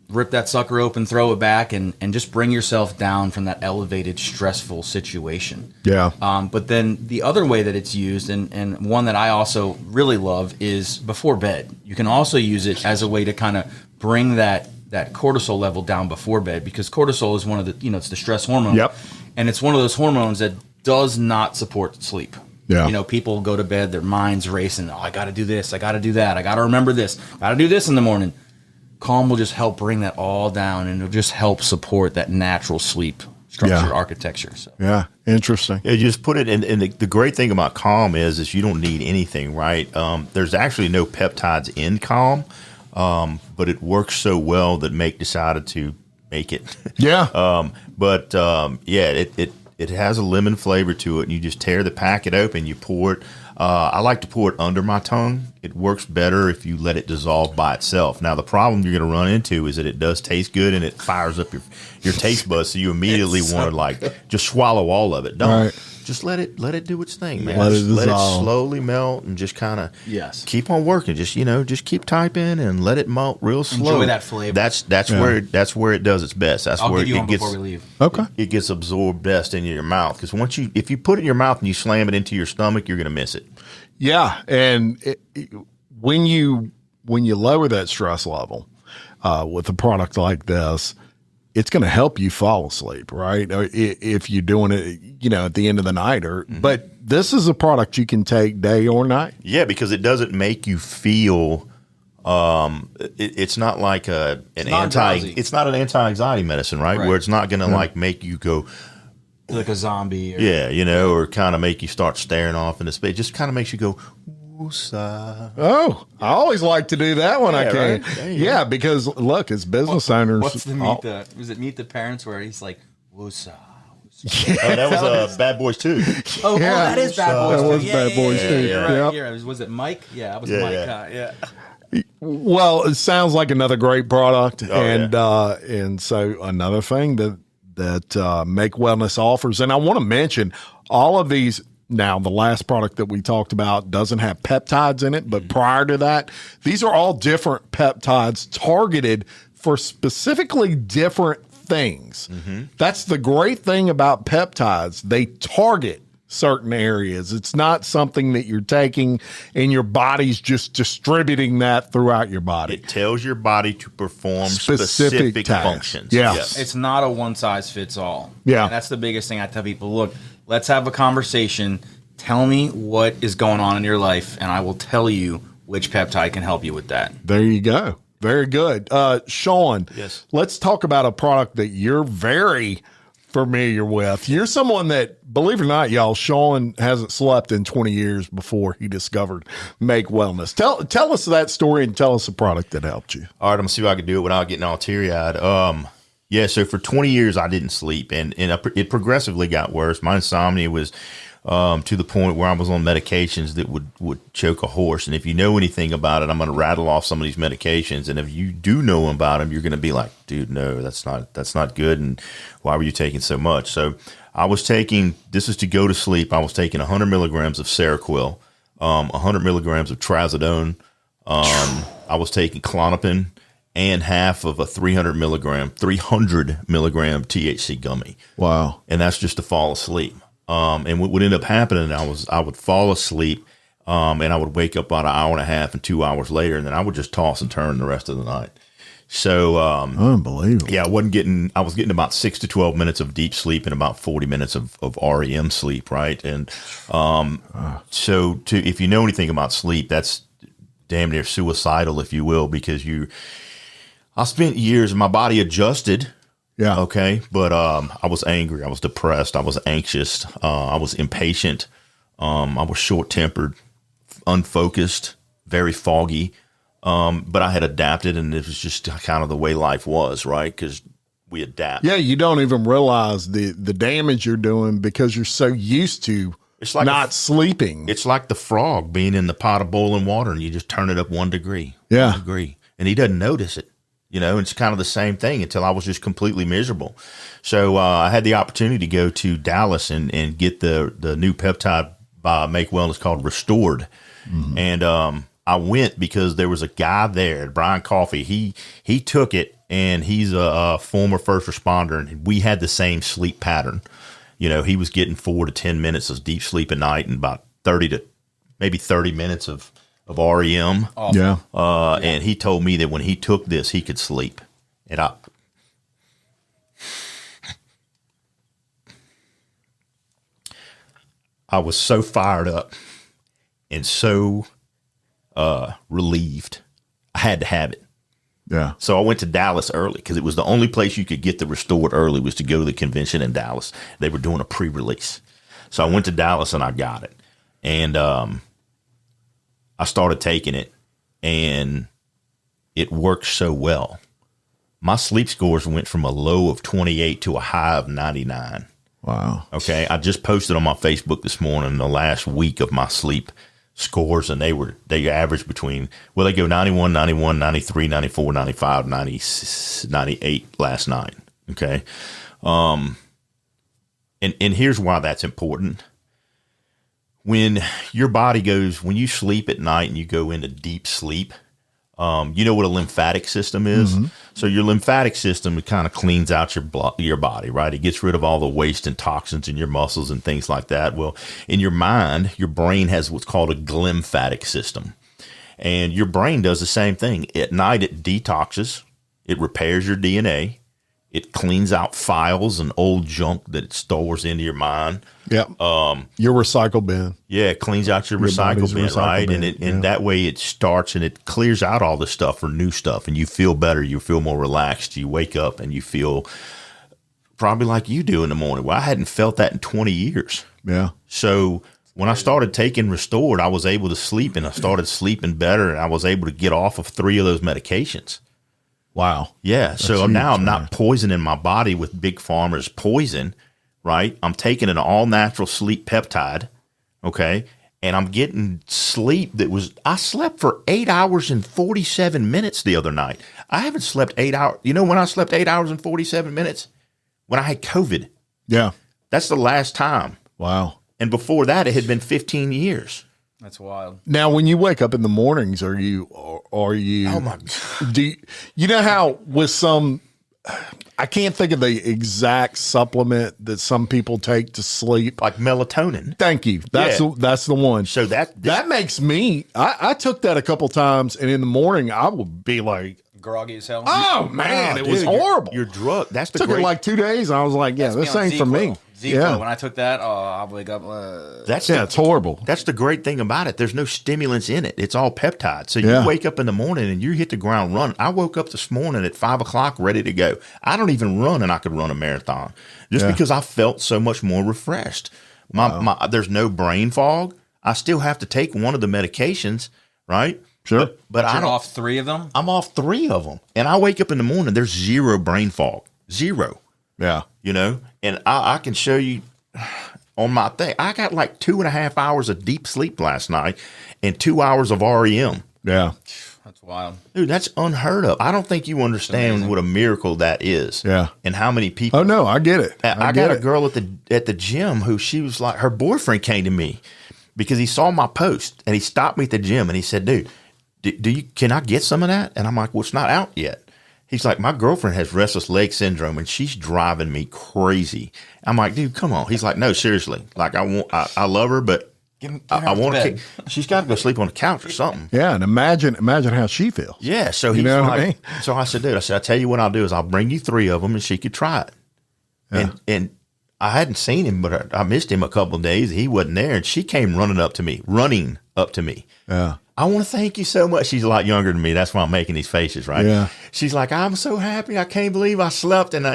Speaker 3: rip that sucker open, throw it back, and just bring yourself down from that elevated, stressful situation.
Speaker 1: Yeah.
Speaker 3: But then the other way that it's used, and one that I also really love, is before bed. You can also use it as a way to kind of bring that cortisol level down before bed, because cortisol is one of the, it's the stress hormone.
Speaker 1: Yep.
Speaker 3: And it's one of those hormones that does not support sleep.
Speaker 1: Yeah.
Speaker 3: People go to bed, their mind's racing. Oh, I got to do this. I got to do that. I got to remember this. Got to do this in the morning. Calm will just help bring that all down, and it'll just help support that natural sleep structure architecture. So.
Speaker 1: Yeah. Interesting.
Speaker 2: Yeah, you just put it in. And the great thing about Calm is you don't need anything, right? There's actually no peptides in Calm. But it works so well that Make decided to make it.
Speaker 1: Yeah.
Speaker 2: It has a lemon flavor to it, and you just tear the packet open, you pour it. I like to pour it under my tongue. It works better if you let it dissolve by itself. Now, the problem you're going to run into is that it does taste good, and it fires up your taste buds, so you immediately want to just swallow all of it. Don't.
Speaker 1: Right.
Speaker 2: Just let it do its thing, man.
Speaker 1: Let it
Speaker 2: let it
Speaker 1: dissolve.
Speaker 2: slowly melt, and just kind of keep on working. Just keep typing and let it melt real slow.
Speaker 3: Enjoy that flavor.
Speaker 2: That's where it does its best. That's
Speaker 3: I'll
Speaker 2: where
Speaker 3: give you
Speaker 2: it
Speaker 3: one
Speaker 2: gets
Speaker 3: before we leave.
Speaker 1: Okay.
Speaker 2: It gets absorbed best into your mouth, because if you put it in your mouth and you slam it into your stomach, you're going to miss it.
Speaker 1: Yeah. And when you lower that stress level with a product like this, it's going to help you fall asleep, right? If you're doing it, at the end of the night, but this is a product you can take day or night.
Speaker 2: Yeah, because it doesn't make you feel. It's not like it's not an anti-anxiety medicine, right? Where it's not going to make you go
Speaker 3: like a zombie.
Speaker 2: Or kind of make you start staring off into space. It just kind of makes you go. Woosah.
Speaker 1: Oh, I always like to do that when I can.
Speaker 2: Right?
Speaker 1: Yeah, because look, as business owners,
Speaker 3: what's the Meet the Parents where he's like woosah?
Speaker 1: Yeah.
Speaker 2: Oh, that was Bad Boys 2.
Speaker 3: Oh, that is Bad Boys 2.
Speaker 1: That was Bad Boys 2.
Speaker 3: Yeah. Was it Mike? Yeah, that was Mike.
Speaker 1: Well, it sounds like another great product, and so another thing that Make Wellness offers, and I want to mention all of these. Now, the last product that we talked about doesn't have peptides in it, but prior to that, these are all different peptides targeted for specifically different things. Mm-hmm. That's the great thing about peptides. They target certain areas. It's not something that you're taking and your body's just distributing that throughout your body.
Speaker 2: It tells your body to perform specific functions.
Speaker 1: Yes.
Speaker 3: It's not a one size fits all.
Speaker 1: Yeah.
Speaker 3: And that's the biggest thing I tell people. Look, let's have a conversation. Tell me what is going on in your life, and I will tell you which peptide can help you with that.
Speaker 1: There you go. Very good. Sean,
Speaker 2: yes.
Speaker 1: Let's talk about a product that you're very familiar with. You're someone that, believe it or not, y'all, Sean hasn't slept in 20 years before he discovered Make Wellness. Tell us that story and tell us a product that helped you.
Speaker 2: All right, I'm going to see if I can do it without getting all teary-eyed. So for 20 years, I didn't sleep, and it progressively got worse. My insomnia was to the point where I was on medications that would choke a horse. And if you know anything about it, I'm going to rattle off some of these medications. And if you do know about them, you're going to be like, dude, no, that's not good. And why were you taking so much? So I was taking, this is to go to sleep. I was taking 100 milligrams of Seroquel, 100 milligrams of Trazodone. I was taking Klonopin and half of a 300 milligram THC gummy.
Speaker 1: Wow.
Speaker 2: And that's just to fall asleep. And what would end up happening, I would fall asleep, and I would wake up about an hour and a half and 2 hours later, and then I would just toss and turn the rest of the night. So,
Speaker 1: unbelievable.
Speaker 2: Yeah, I was getting about 6 to 12 minutes of deep sleep and about 40 minutes of REM sleep. Right. And, if you know anything about sleep, that's damn near suicidal, if you will, because I spent years and my body adjusted.
Speaker 1: Yeah.
Speaker 2: Okay. But I was angry. I was depressed. I was anxious. I was impatient. I was short-tempered, unfocused, very foggy. But I had adapted, and it was just kind of the way life was, right? Because we adapt.
Speaker 1: Yeah, you don't even realize the damage you're doing because you're so used to not sleeping.
Speaker 2: It's like the frog being in the pot of boiling water, and you just turn it up 1 degree.
Speaker 1: Yeah.
Speaker 2: 1 degree. And he doesn't notice it. You know, it's kind of the same thing until I was just completely miserable. So I had the opportunity to go to Dallas and get the new peptide by Make Wellness called Restored. Mm-hmm. And I went because there was a guy there, Brian Coffey. He took it, and he's a former first responder, and we had the same sleep pattern. You know, he was getting 4 to 10 minutes of deep sleep a night and about 30 to maybe 30 minutes of REM.
Speaker 1: Awesome. Yeah.
Speaker 2: And he told me that when he took this, he could sleep. And I was so fired up and so relieved. I had to have it.
Speaker 1: Yeah.
Speaker 2: So I went to Dallas early because it was the only place you could get the Restored early was to go to the convention in Dallas. They were doing a pre-release. So I went to Dallas and I got it. And I started taking it, and it worked so well. My sleep scores went from a low of 28 to a high of 99.
Speaker 1: Wow.
Speaker 2: Okay. I just posted on my Facebook this morning the last week of my sleep scores, and they averaged between, well, they go 91, 91, 93, 94, 95, 98 last night. Okay. And here's why that's important. When your body goes, when you sleep at night and you go into deep sleep, you know what a lymphatic system is? Mm-hmm. So your lymphatic system, it kind of cleans out your body, right? It gets rid of all the waste and toxins in your muscles and things like that. Well, in your mind, your brain has what's called a glymphatic system. And your brain does the same thing. At night, it detoxes. It repairs your DNA. It cleans out files and old junk that it stores into your mind.
Speaker 1: Yeah. Your recycle bin.
Speaker 2: Yeah, it cleans out your recycle bin, right? Bin. And that way it starts and it clears out all the stuff for new stuff, and you feel better. You feel more relaxed. You wake up and you feel probably like you do in the morning. Well, I hadn't felt that in 20 years.
Speaker 1: Yeah.
Speaker 2: So when I started taking Restored, I was able to sleep, and I started sleeping better, and I was able to get off of 3 of those medications.
Speaker 1: Wow.
Speaker 2: Yeah.
Speaker 1: That's
Speaker 2: so
Speaker 1: huge,
Speaker 2: now I'm
Speaker 1: man.
Speaker 2: not poisoning my body with Big Pharma's poison, right? I'm taking an all natural sleep peptide. Okay. And I'm getting sleep I slept for 8 hours and 47 minutes the other night. I haven't slept 8 hours. You know when I slept 8 hours and 47 minutes? When I had COVID.
Speaker 1: Yeah.
Speaker 2: That's the last time.
Speaker 1: Wow.
Speaker 2: And before that, it had been 15 years.
Speaker 3: That's wild.
Speaker 1: Now, when you wake up in the mornings, are you?
Speaker 2: Oh my God.
Speaker 1: Do you know how with some? I can't think of the exact supplement that some people take to sleep.
Speaker 2: Like melatonin.
Speaker 1: Thank you. That's the one.
Speaker 2: So
Speaker 1: that makes me. I took that a couple times, and in the morning I would be like
Speaker 3: groggy as hell.
Speaker 1: Oh man, it was horrible.
Speaker 2: You're drug. That's the
Speaker 1: took it like 2 days. And I was like, yeah, this ain't for me.
Speaker 3: Yeah. When I took that, I wake up.
Speaker 1: It's horrible.
Speaker 2: That's the great thing about it. There's no stimulants in it. It's all peptides. So you wake up in the morning and you hit the ground running. I woke up this morning at 5 o'clock ready to go. I don't even run, and I could run a marathon just because I felt so much more refreshed. There's no brain fog. I still have to take one of the medications, right?
Speaker 1: Sure.
Speaker 3: But I'm off 3 of them?
Speaker 2: I'm off 3 of them. And I wake up in the morning, there's zero brain fog. Zero.
Speaker 1: Yeah.
Speaker 2: You know, and I can show you on my thing. I got like 2.5 hours of deep sleep last night and 2 hours of REM.
Speaker 1: Yeah.
Speaker 3: That's wild.
Speaker 2: Dude, that's unheard of. I don't think you understand what a miracle that is.
Speaker 1: Yeah.
Speaker 2: And how many people.
Speaker 1: Oh, no, I get it.
Speaker 2: I got a girl at the gym who she was like, her boyfriend came to me because he saw my post and he stopped me at the gym and he said, dude, can I get some of that? And I'm like, well, it's not out yet. He's like, my girlfriend has restless leg syndrome and she's driving me crazy. I'm like, dude, come on. He's like, no, seriously. Like I love her, but I want to. She's got to go sleep on the couch or something.
Speaker 1: Yeah, and imagine how she feels.
Speaker 2: Yeah, so he's
Speaker 1: know
Speaker 2: like,
Speaker 1: what I mean?
Speaker 2: So I said, dude, I tell you what I'll do is I'll bring you 3 of them and she could try it.
Speaker 1: Yeah.
Speaker 2: And I hadn't seen him, but I missed him a couple of days. He wasn't there, and she came running up to me.
Speaker 1: Yeah.
Speaker 2: I want to thank you so much. She's a lot younger than me. That's why I'm making these faces, right?
Speaker 1: Yeah.
Speaker 2: She's like, I'm so happy. I can't believe I slept, and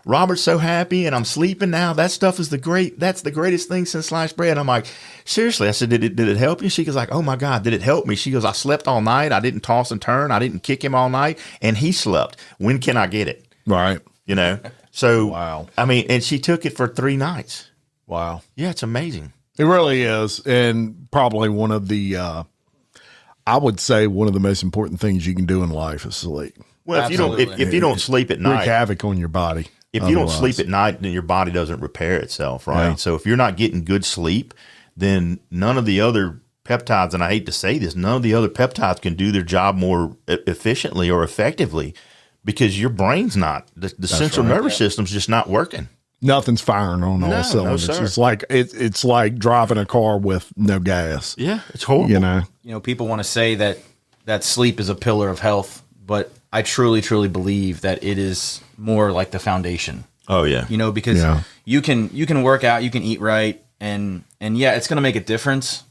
Speaker 2: Robert's so happy, and I'm sleeping now. That stuff is that's the greatest thing since sliced bread. I'm like, seriously? I said, did it help you? She goes like, oh my God, did it help me? She goes, I slept all night. I didn't toss and turn. I didn't kick him all night, and he slept. When can I get it?
Speaker 1: Right.
Speaker 2: You know. So
Speaker 1: wow.
Speaker 2: I mean, and she took it for 3 nights.
Speaker 1: Wow.
Speaker 2: Yeah, it's amazing.
Speaker 1: It really is, and probably one of the. I would say one of the most important things you can do in life is sleep.
Speaker 2: Well, if you don't sleep at
Speaker 1: Wreak
Speaker 2: night,
Speaker 1: havoc on your body.
Speaker 2: if you don't sleep at night, then your body doesn't repair itself, right?
Speaker 1: Yeah.
Speaker 2: So if you're not getting good sleep, then none of the other peptides, and I hate to say this, none of the other peptides can do their job more efficiently or effectively because your brain's not, the central nervous system's just not working.
Speaker 1: Nothing's firing on all cylinders.
Speaker 2: sir.
Speaker 1: It's like driving a car with no gas.
Speaker 2: Yeah, it's horrible.
Speaker 1: You know,
Speaker 3: People want to say that sleep is a pillar of health, but I truly, truly believe that it is more like the foundation.
Speaker 2: Oh yeah.
Speaker 3: Because you can work out, you can eat right, and yeah, it's going to make a difference.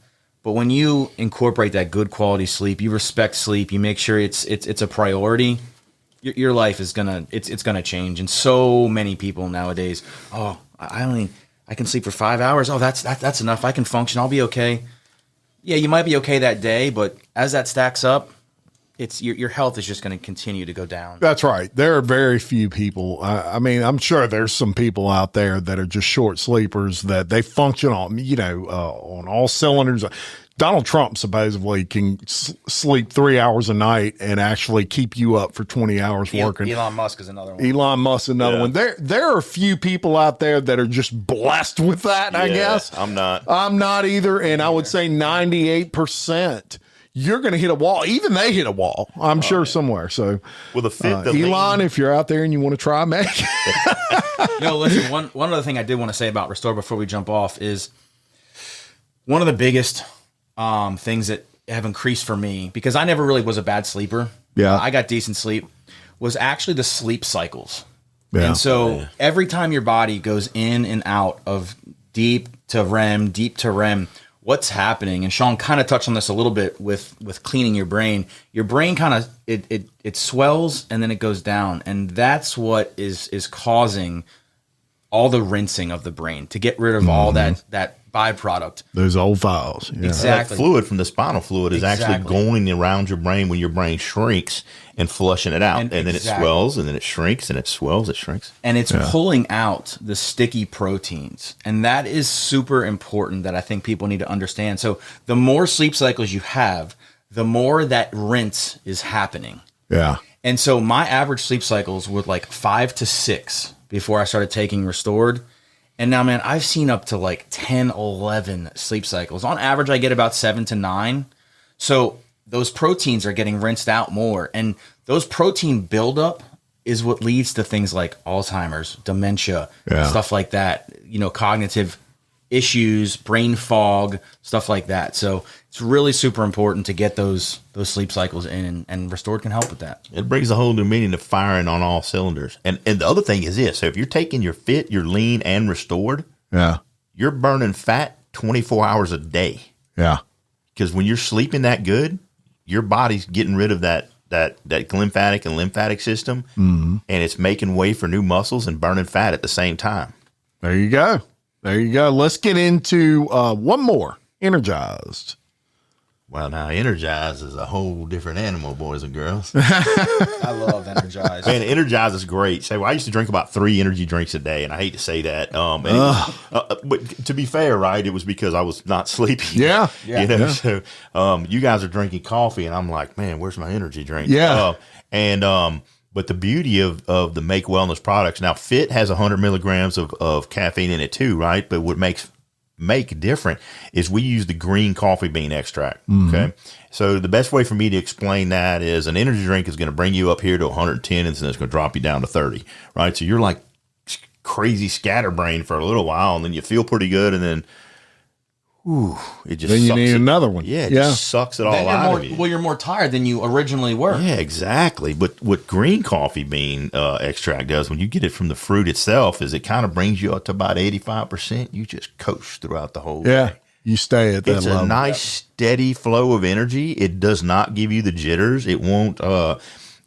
Speaker 3: But when you incorporate that good quality sleep, you respect sleep, you make sure it's a priority, your life is it's gonna change. And so many people nowadays, I can sleep for 5 hours. Oh, that's enough. I can function. I'll be okay. Yeah, you might be okay that day, but as that stacks up, it's your health is just going to continue to go down.
Speaker 1: that's right. There are very few people. I mean, I'm sure there's some people out there that are just short sleepers that they function on, on all cylinders. Donald Trump supposedly can sleep 3 hours a night and actually keep you up for 20 hours working.
Speaker 3: Elon Musk is another one.
Speaker 1: Elon Musk, another one. There are a few people out there that are just blessed with that, I guess.
Speaker 2: I'm not.
Speaker 1: I'm not either. And I would say 98%. You're going to hit a wall. Even they hit a wall, I'm sure, somewhere. So,
Speaker 2: Well, the fit,
Speaker 1: Elon, if you're out there and you want to try, make
Speaker 3: Listen, one other thing I did want to say about Restore before we jump off is one of the biggest things that have increased for me, because I never really was a bad sleeper.
Speaker 1: Yeah.
Speaker 3: I got decent sleep, was actually the sleep cycles.
Speaker 1: Yeah.
Speaker 3: And so every time your body goes in and out of deep to REM, what's happening, and Sean kind of touched on this a little bit with cleaning your brain kind of, it swells and then it goes down. And that's what is causing all the rinsing of the brain to get rid of all that byproduct.
Speaker 1: those old files. Yeah.
Speaker 3: Exactly.
Speaker 2: That fluid from the spinal fluid is actually going around your brain when your brain shrinks and flushing it out. And then it swells and then it shrinks and it swells, it shrinks.
Speaker 3: And it's pulling out the sticky proteins. And that is super important that I think people need to understand. So the more sleep cycles you have, the more that rinse is happening.
Speaker 1: Yeah.
Speaker 3: And so my average sleep cycles were like 5 to 6 before I started taking Restored. And now, man, I've seen up to like 10, 11 sleep cycles. On average, I get about 7 to 9. So those proteins are getting rinsed out more. And those protein buildup is what leads to things like Alzheimer's, dementia, stuff like that, cognitive issues, brain fog, stuff like that. So it's really super important to get those sleep cycles in, and Restored can help with that.
Speaker 2: It brings a whole new meaning to firing on all cylinders. And the other thing is this. So if you're taking your fit, your lean, and Restored, you're burning fat 24 hours a day.
Speaker 1: Yeah.
Speaker 2: Because when you're sleeping that good, your body's getting rid of that lymphatic system, and it's making way for new muscles and burning fat at the same time.
Speaker 1: There you go. Let's get into one more, Energized.
Speaker 2: Well, now Energize is a whole different animal, boys and girls.
Speaker 3: I love Energize.
Speaker 2: Man, Energize is great. So I used to drink about 3 energy drinks a day, and I hate to say that. But to be fair, right, it was because I was not sleeping.
Speaker 1: Yeah.
Speaker 2: So you guys are drinking coffee, and I'm like, man, where's my energy drink?
Speaker 1: Yeah.
Speaker 2: But the beauty of the Make Wellness products, now Fit has 100 milligrams of caffeine in it too, right? But what makes Make different is we use the green coffee bean extract. Okay. So the best way for me to explain that is an energy drink is going to bring you up here to 110 and then it's going to drop you down to 30, right? So you're like crazy scatterbrain for a little while and then you feel pretty good and then it just
Speaker 1: Then you
Speaker 2: sucks
Speaker 1: need another one.
Speaker 2: Yeah, it just sucks it all out of you.
Speaker 3: Well, you're more tired than you originally were.
Speaker 2: Yeah, exactly. But what green coffee bean extract does when you get it from the fruit itself is it kind of brings you up to about 85%. You just coast throughout the whole day.
Speaker 1: You stay at that
Speaker 2: It's
Speaker 1: level.
Speaker 2: a nice, steady flow of energy. It does not give you the jitters. It won't.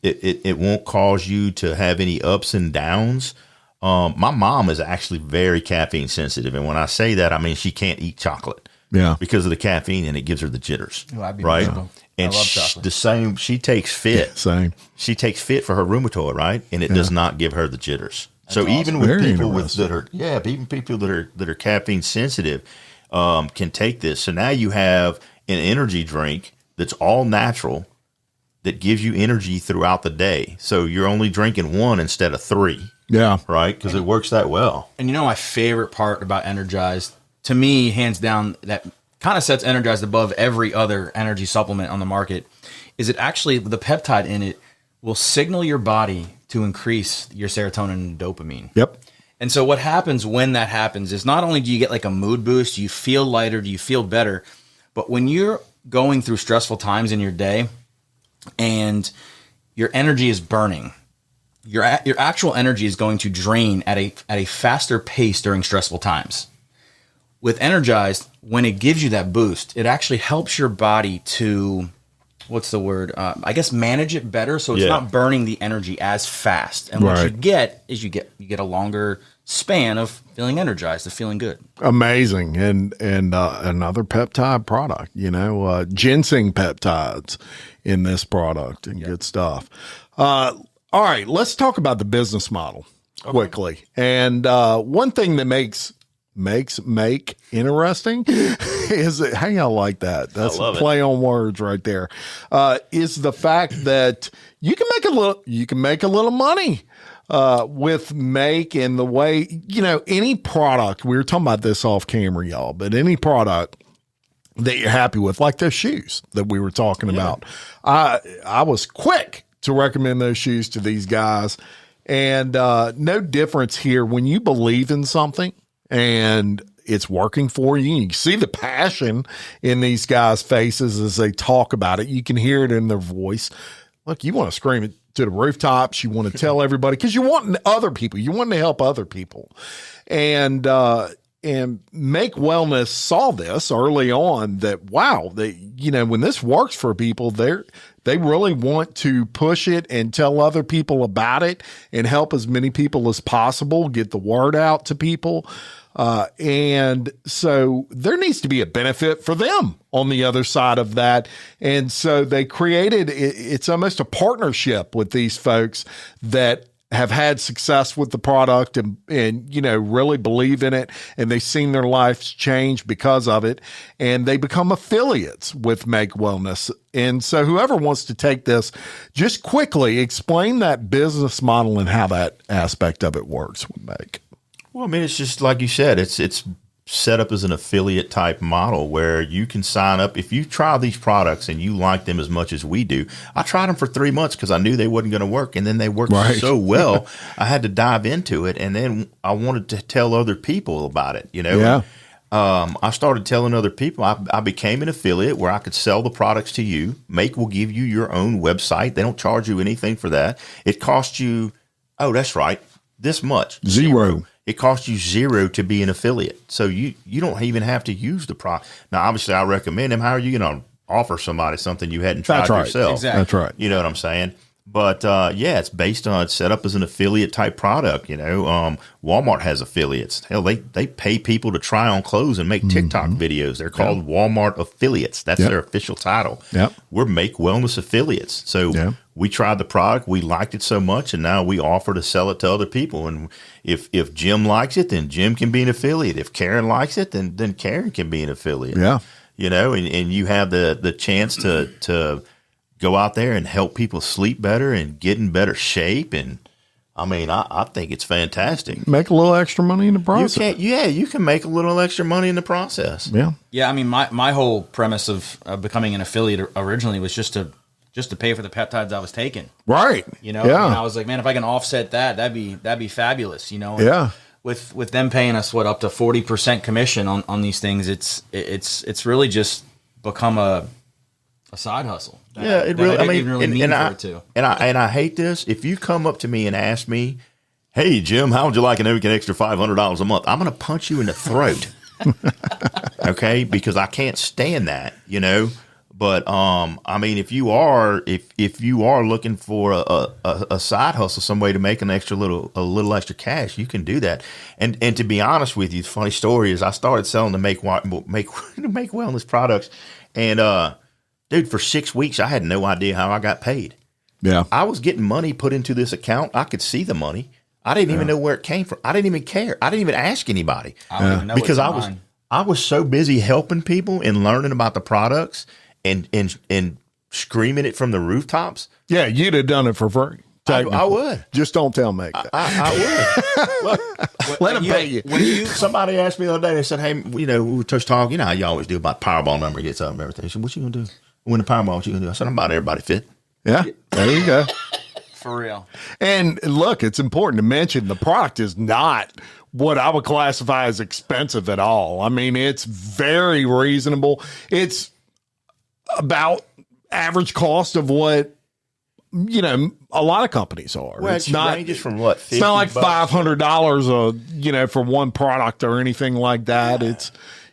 Speaker 2: It won't cause you to have any ups and downs. My mom is actually very caffeine sensitive, and when I say that, I mean she can't eat chocolate.
Speaker 1: Yeah.
Speaker 2: Because of the caffeine, and it gives her the jitters.
Speaker 3: Oh, I'd be
Speaker 2: right?
Speaker 3: miserable.
Speaker 2: And
Speaker 3: I love chocolate.
Speaker 2: the same. She takes Fit.
Speaker 1: Same.
Speaker 2: She takes Fit for her rheumatoid, right? And it does not give her the jitters. So even with
Speaker 1: Very
Speaker 2: people
Speaker 1: interesting.
Speaker 2: even people that are caffeine sensitive, can take this. So now you have an energy drink that's all natural that gives you energy throughout the day. So you're only drinking one instead of three.
Speaker 1: Yeah.
Speaker 2: Right? Because it works that well.
Speaker 3: And my favorite part about Energized, to me, hands down, that kind of sets Energized above every other energy supplement on the market, is it actually, the peptide in it will signal your body to increase your serotonin and dopamine.
Speaker 1: Yep.
Speaker 3: And so what happens when that happens is not only do you get like a mood boost, do you feel lighter, do you feel better, but when you're going through stressful times in your day and your energy is burning, your actual energy is going to drain at a faster pace during stressful times. With Energized, when it gives you that boost, it actually helps your body to, what's the word? I guess manage it better, so it's not burning the energy as fast. And what you get is you get a longer span of feeling energized, of feeling good.
Speaker 1: Amazing. And another peptide product, ginseng peptides in this product, and good stuff. All right, let's talk about the business model quickly. And one thing that makes make interesting is that, how y'all like that? That's a play on words right there. Is the fact that you can make a little money with make, and the way, any product, we were talking about this off camera, y'all, but any product that you're happy with, like those shoes that we were talking about. I was quick to recommend those shoes to these guys, and no difference here. When you believe in something and it's working for you, you see the passion in these guys' faces as they talk about it. You can hear it in their voice. Look, you want to scream it to the rooftops. You want to tell everybody, because you want other people. You want to help other people. And Make Wellness saw this early on, that, wow, when this works for people, they really want to push it and tell other people about it and help as many people as possible, get the word out to people. And so there needs to be a benefit for them on the other side of that. And so they created, it's almost a partnership with these folks that have had success with the product and really believe in it, and they've seen their lives change because of it, and they become affiliates with Make Wellness. And so whoever wants to take this, just quickly explain that business model and how that aspect of it works with Make.
Speaker 2: Well, I mean, it's just like you said, it's set up as an affiliate type model where you can sign up. If you try these products and you like them as much as we do, I tried them for 3 months because I knew they wasn't going to work. And then they worked so well, I had to dive into it. And then I wanted to tell other people about it,
Speaker 1: Yeah.
Speaker 2: I started telling other people. I became an affiliate where I could sell the products to you. Make will give you your own website. They don't charge you anything for that. It costs you, that's right, this much.
Speaker 1: Zero.
Speaker 2: It costs you $0 to be an affiliate. So you don't even have to use the product. Now, obviously, I recommend them. How are you going to offer somebody something you hadn't tried yourself?
Speaker 3: Exactly.
Speaker 1: That's right.
Speaker 2: You know what I'm saying? But it's it's set up as an affiliate type product. Walmart has affiliates. Hell, they pay people to try on clothes and make TikTok videos. They're called Walmart affiliates. That's their official title.
Speaker 1: Yep.
Speaker 2: We're Make Wellness affiliates. So we tried the product, we liked it so much, and now we offer to sell it to other people. And if Jim likes it, then Jim can be an affiliate. If Karen likes it, then Karen can be an affiliate.
Speaker 1: Yeah.
Speaker 2: And you have the chance to go out there and help people sleep better and get in better shape. And I mean, I think it's fantastic.
Speaker 1: Make a little extra money in the process.
Speaker 2: You can make a little extra money in the process.
Speaker 1: Yeah.
Speaker 3: Yeah. I mean, my whole premise of becoming an affiliate originally was just to pay for the peptides I was taking.
Speaker 1: Right.
Speaker 3: And I was like, man, if I can offset that'd be fabulous. And with them paying us up to 40% commission on these things, it's really just become a side hustle.
Speaker 2: And I hate this. If you come up to me and ask me, "Hey Jim, how would you like an extra $500 a month?" I'm going to punch you in the throat. Okay, because I can't stand that, But I mean, if you are looking for a side hustle, some way to make a little extra cash, you can do that. And to be honest with you, the funny story is I started selling the Make Wellness products, and dude, for 6 weeks I had no idea how I got paid.
Speaker 1: Yeah,
Speaker 2: I was getting money put into this account. I could see the money. I didn't even know where it came from. I didn't even care. I didn't even ask anybody
Speaker 3: I don't even know
Speaker 2: because I was so busy helping people and learning about the products and screaming it from the rooftops.
Speaker 1: Yeah, you'd have done it for free.
Speaker 2: I would.
Speaker 1: Just don't tell Meg that.
Speaker 2: I would. Look,
Speaker 1: Let him pay you.
Speaker 2: Somebody asked me the other day, they said, hey, we were just talking, you know how you always do about the Powerball number gets up and everything. They said, what you going to do? Win the Powerball, what you going to do? I said, I'm about everybody fit.
Speaker 1: Yeah, there you go.
Speaker 3: For real.
Speaker 1: And look, it's important to mention the product is not what I would classify as expensive at all. I mean, it's very reasonable. It's about average cost of what, you know, a lot of companies are.
Speaker 2: Well,
Speaker 1: it's not
Speaker 2: ranges from what?
Speaker 1: It's not like $500, you know, for one product or anything like that. Yeah. It's,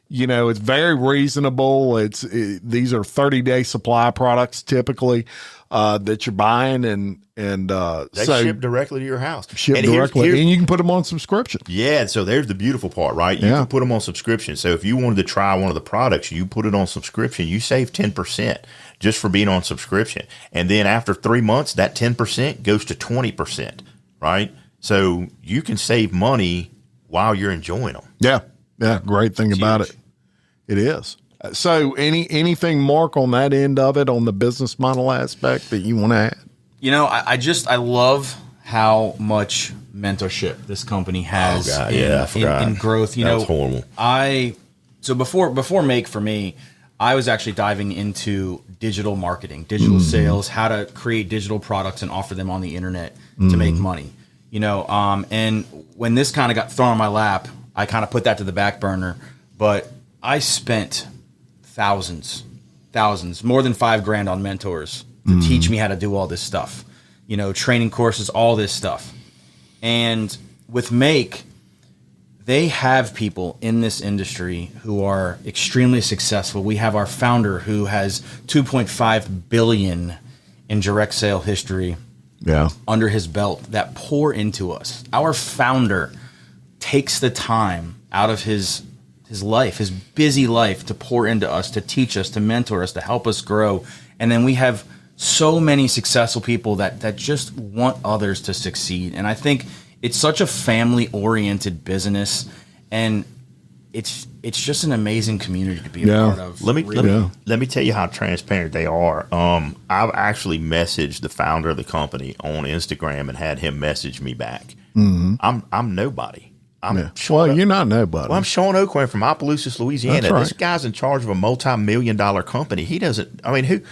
Speaker 1: you know, it's very reasonable. These are 30-day supply products typically that you're buying, and
Speaker 2: they ship directly to your house.
Speaker 1: Ship directly, and you can put them on subscription.
Speaker 2: Yeah, so there's the beautiful part, right? You can put them on subscription. So if you wanted to try one of the products, you put it on subscription. You save 10%. Just for being on subscription. And then after 3 months, that 10% goes to 20%, right? So you can save money while you're enjoying them.
Speaker 1: Yeah. Yeah. Great thing about it. It is. So anything, Mark, on that end of it, on the business model aspect that you want to add?
Speaker 3: You know, I love how much mentorship this company has in growth. You know,
Speaker 2: that's horrible.
Speaker 3: So before Make For Me, I was actually diving into digital marketing, digital sales, how to create digital products and offer them on the internet to make money. You know, and when this kind of got thrown on my lap, I kind of put that to the back burner. But I spent thousands, more than $5,000 on mentors to teach me how to do all this stuff. You know, training courses, all this stuff. And with Make, they have people in this industry who are extremely successful. We have our founder who has $2.5 billion in direct sale history under his belt that pour into us. Our founder takes the time out of his life, his busy life, to pour into us, to teach us, to mentor us, to help us grow. And then we have so many successful people that just want others to succeed. And I think it's such a family-oriented business, and it's just an amazing community to be a part of.
Speaker 2: Let me tell you how transparent they are. I've actually messaged the founder of the company on Instagram and had him message me back. I'm nobody.
Speaker 1: You're not nobody.
Speaker 2: Well, I'm Sean Aucoin from Opelousas, Louisiana.
Speaker 1: That's right.
Speaker 2: This guy's in charge of a multi-million-dollar company. He doesn't. I mean,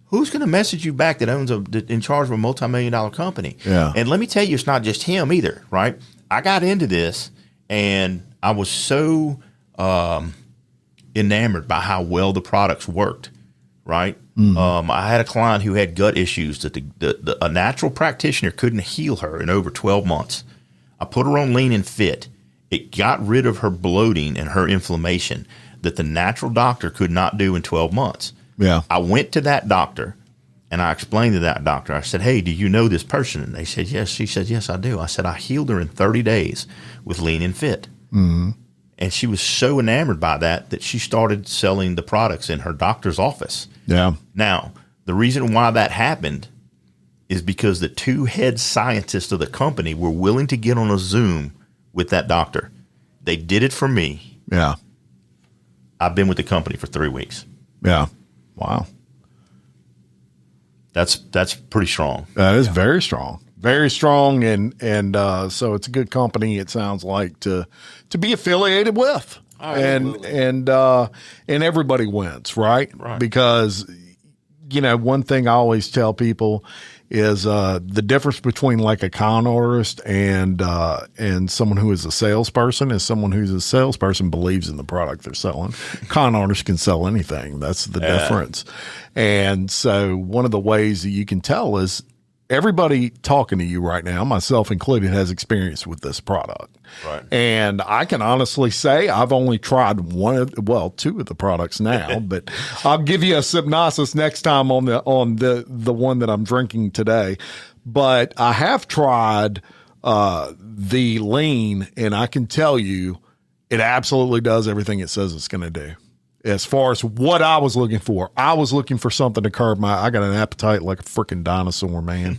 Speaker 2: who's going to message you back that in charge of a multi-million-dollar company?
Speaker 1: Yeah.
Speaker 2: And let me tell you, it's not just him either, right? I got into this, and I was so enamored by how well the products worked, right? I had a client who had gut issues that a natural practitioner couldn't heal her in over 12 months. I put her on Lean and Fit. It got rid of her bloating and her inflammation that the natural doctor could not do in 12 months.
Speaker 1: Yeah.
Speaker 2: I went to that doctor, and I explained to that doctor, I said, hey, do you know this person? And they said, yes. She said, yes, I do. I said, I healed her in 30 days with Lean and Fit. And she was so enamored by that she started selling the products in her doctor's office.
Speaker 1: Yeah.
Speaker 2: Now, the reason why that happened is because the two head scientists of the company were willing to get on a Zoom with that doctor. They did it for me.
Speaker 1: Yeah.
Speaker 2: I've been with the company for 3 weeks.
Speaker 1: Yeah. Wow.
Speaker 2: That's pretty strong.
Speaker 1: That is very strong. Very strong, and so it's a good company, it sounds like, to be affiliated with. And everybody wins, right?
Speaker 2: Right.
Speaker 1: Because, you know, one thing I always tell people is the difference between like a con artist and someone who is a salesperson is someone who's a salesperson believes in the product they're selling. Con artists can sell anything. That's the difference. And so one of the ways that you can tell is everybody talking to you right now, myself included, has experience with this product.
Speaker 2: Right.
Speaker 1: And I can honestly say I've only tried two of the products now, but I'll give you a synopsis next time on the one that I'm drinking today. But I have tried the Lean, and I can tell you it absolutely does everything it says it's going to do. As far as what I was looking for something to curb I got an appetite like a freaking dinosaur, man.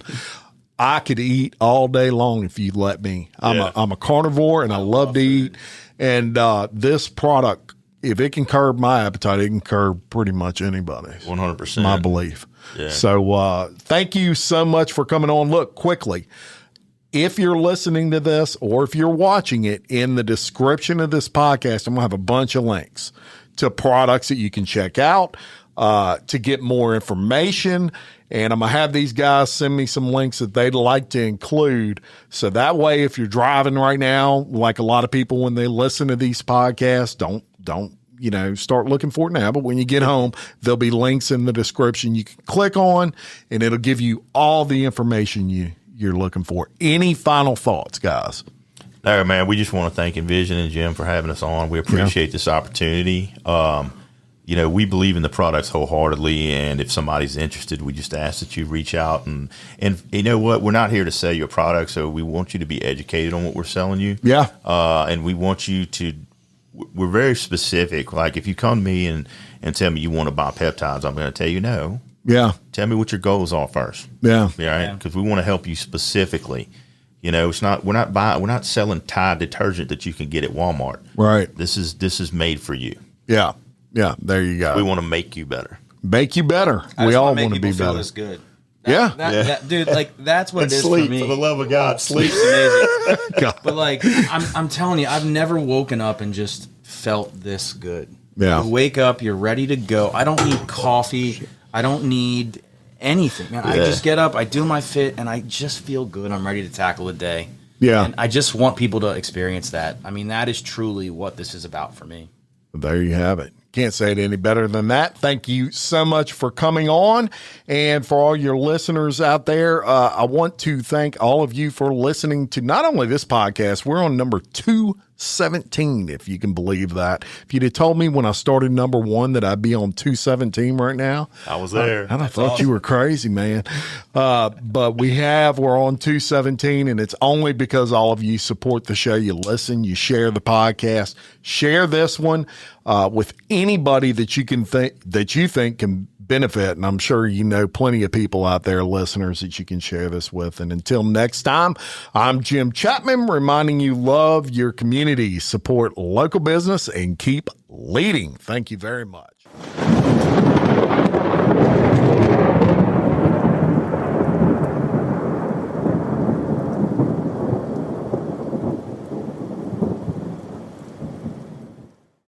Speaker 1: I could eat all day long if you let me. I'm a carnivore, and I love to eat. And this product if it can curb my appetite, it can curb pretty much anybody's.
Speaker 2: 100%.
Speaker 1: My belief.
Speaker 2: Yeah.
Speaker 1: So thank you so much for coming on. Look, quickly, if you're listening to this or if you're watching it, in the description of this podcast, I'm going to have a bunch of links to products that you can check out to get more information. And I'm going to have these guys send me some links that they'd like to include. So that way, if you're driving right now, like a lot of people, when they listen to these podcasts, don't start looking for it now. But when you get home, there'll be links in the description you can click on, and it'll give you all the information you're looking for. Any final thoughts, guys?
Speaker 2: No, man, we just want to thank Envision and Jim for having us on. We appreciate this opportunity. We believe in the products wholeheartedly, and if somebody's interested, we just ask that you reach out. And you know what? We're not here to sell you a product, so we want you to be educated on what we're selling you.
Speaker 1: Yeah.
Speaker 2: And we want you to – we're very specific. Like if you come to me and tell me you want to buy peptides, I'm going to tell you no.
Speaker 1: Yeah.
Speaker 2: Tell me what your goals are first.
Speaker 1: Yeah.
Speaker 2: Right? Because we want to help you specifically. It's not we're not selling Tide detergent that you can get at Walmart.
Speaker 1: Right.
Speaker 2: This is made for you.
Speaker 1: Yeah. Yeah, there you go.
Speaker 2: We want to make you better.
Speaker 1: Make you better. We all want to be better.
Speaker 3: This good. Dude, like that's what it is
Speaker 2: sleep,
Speaker 3: for me.
Speaker 2: For the love of God, sleep.
Speaker 3: Amazing. But like, I'm telling you, I've never woken up and just felt this good.
Speaker 1: Yeah.
Speaker 3: You wake up, you're ready to go. I don't need coffee. I don't need anything, man. I just get up, I do my fit, and I just feel good. I'm ready to tackle the day.
Speaker 1: Yeah.
Speaker 3: And I just want people to experience that. I mean, that is truly what this is about for me.
Speaker 1: There you have it. Can't say it any better than that. Thank you so much for coming on. And for all your listeners out there, I want to thank all of you for listening to not only this podcast, we're on number 217, if you can believe that. If you'd have told me when I started number 1 that I'd be on 217 right now,
Speaker 2: I was there.
Speaker 1: I thought you were crazy, man. But we're on 217, and it's only because all of you support the show. You listen, you share the podcast, share this one with anybody that you think can benefit. And I'm sure you know plenty of people out there, listeners, that you can share this with. And until next time, I'm Jim Chapman, reminding you, love your community, support local business, and keep leading. Thank you very much.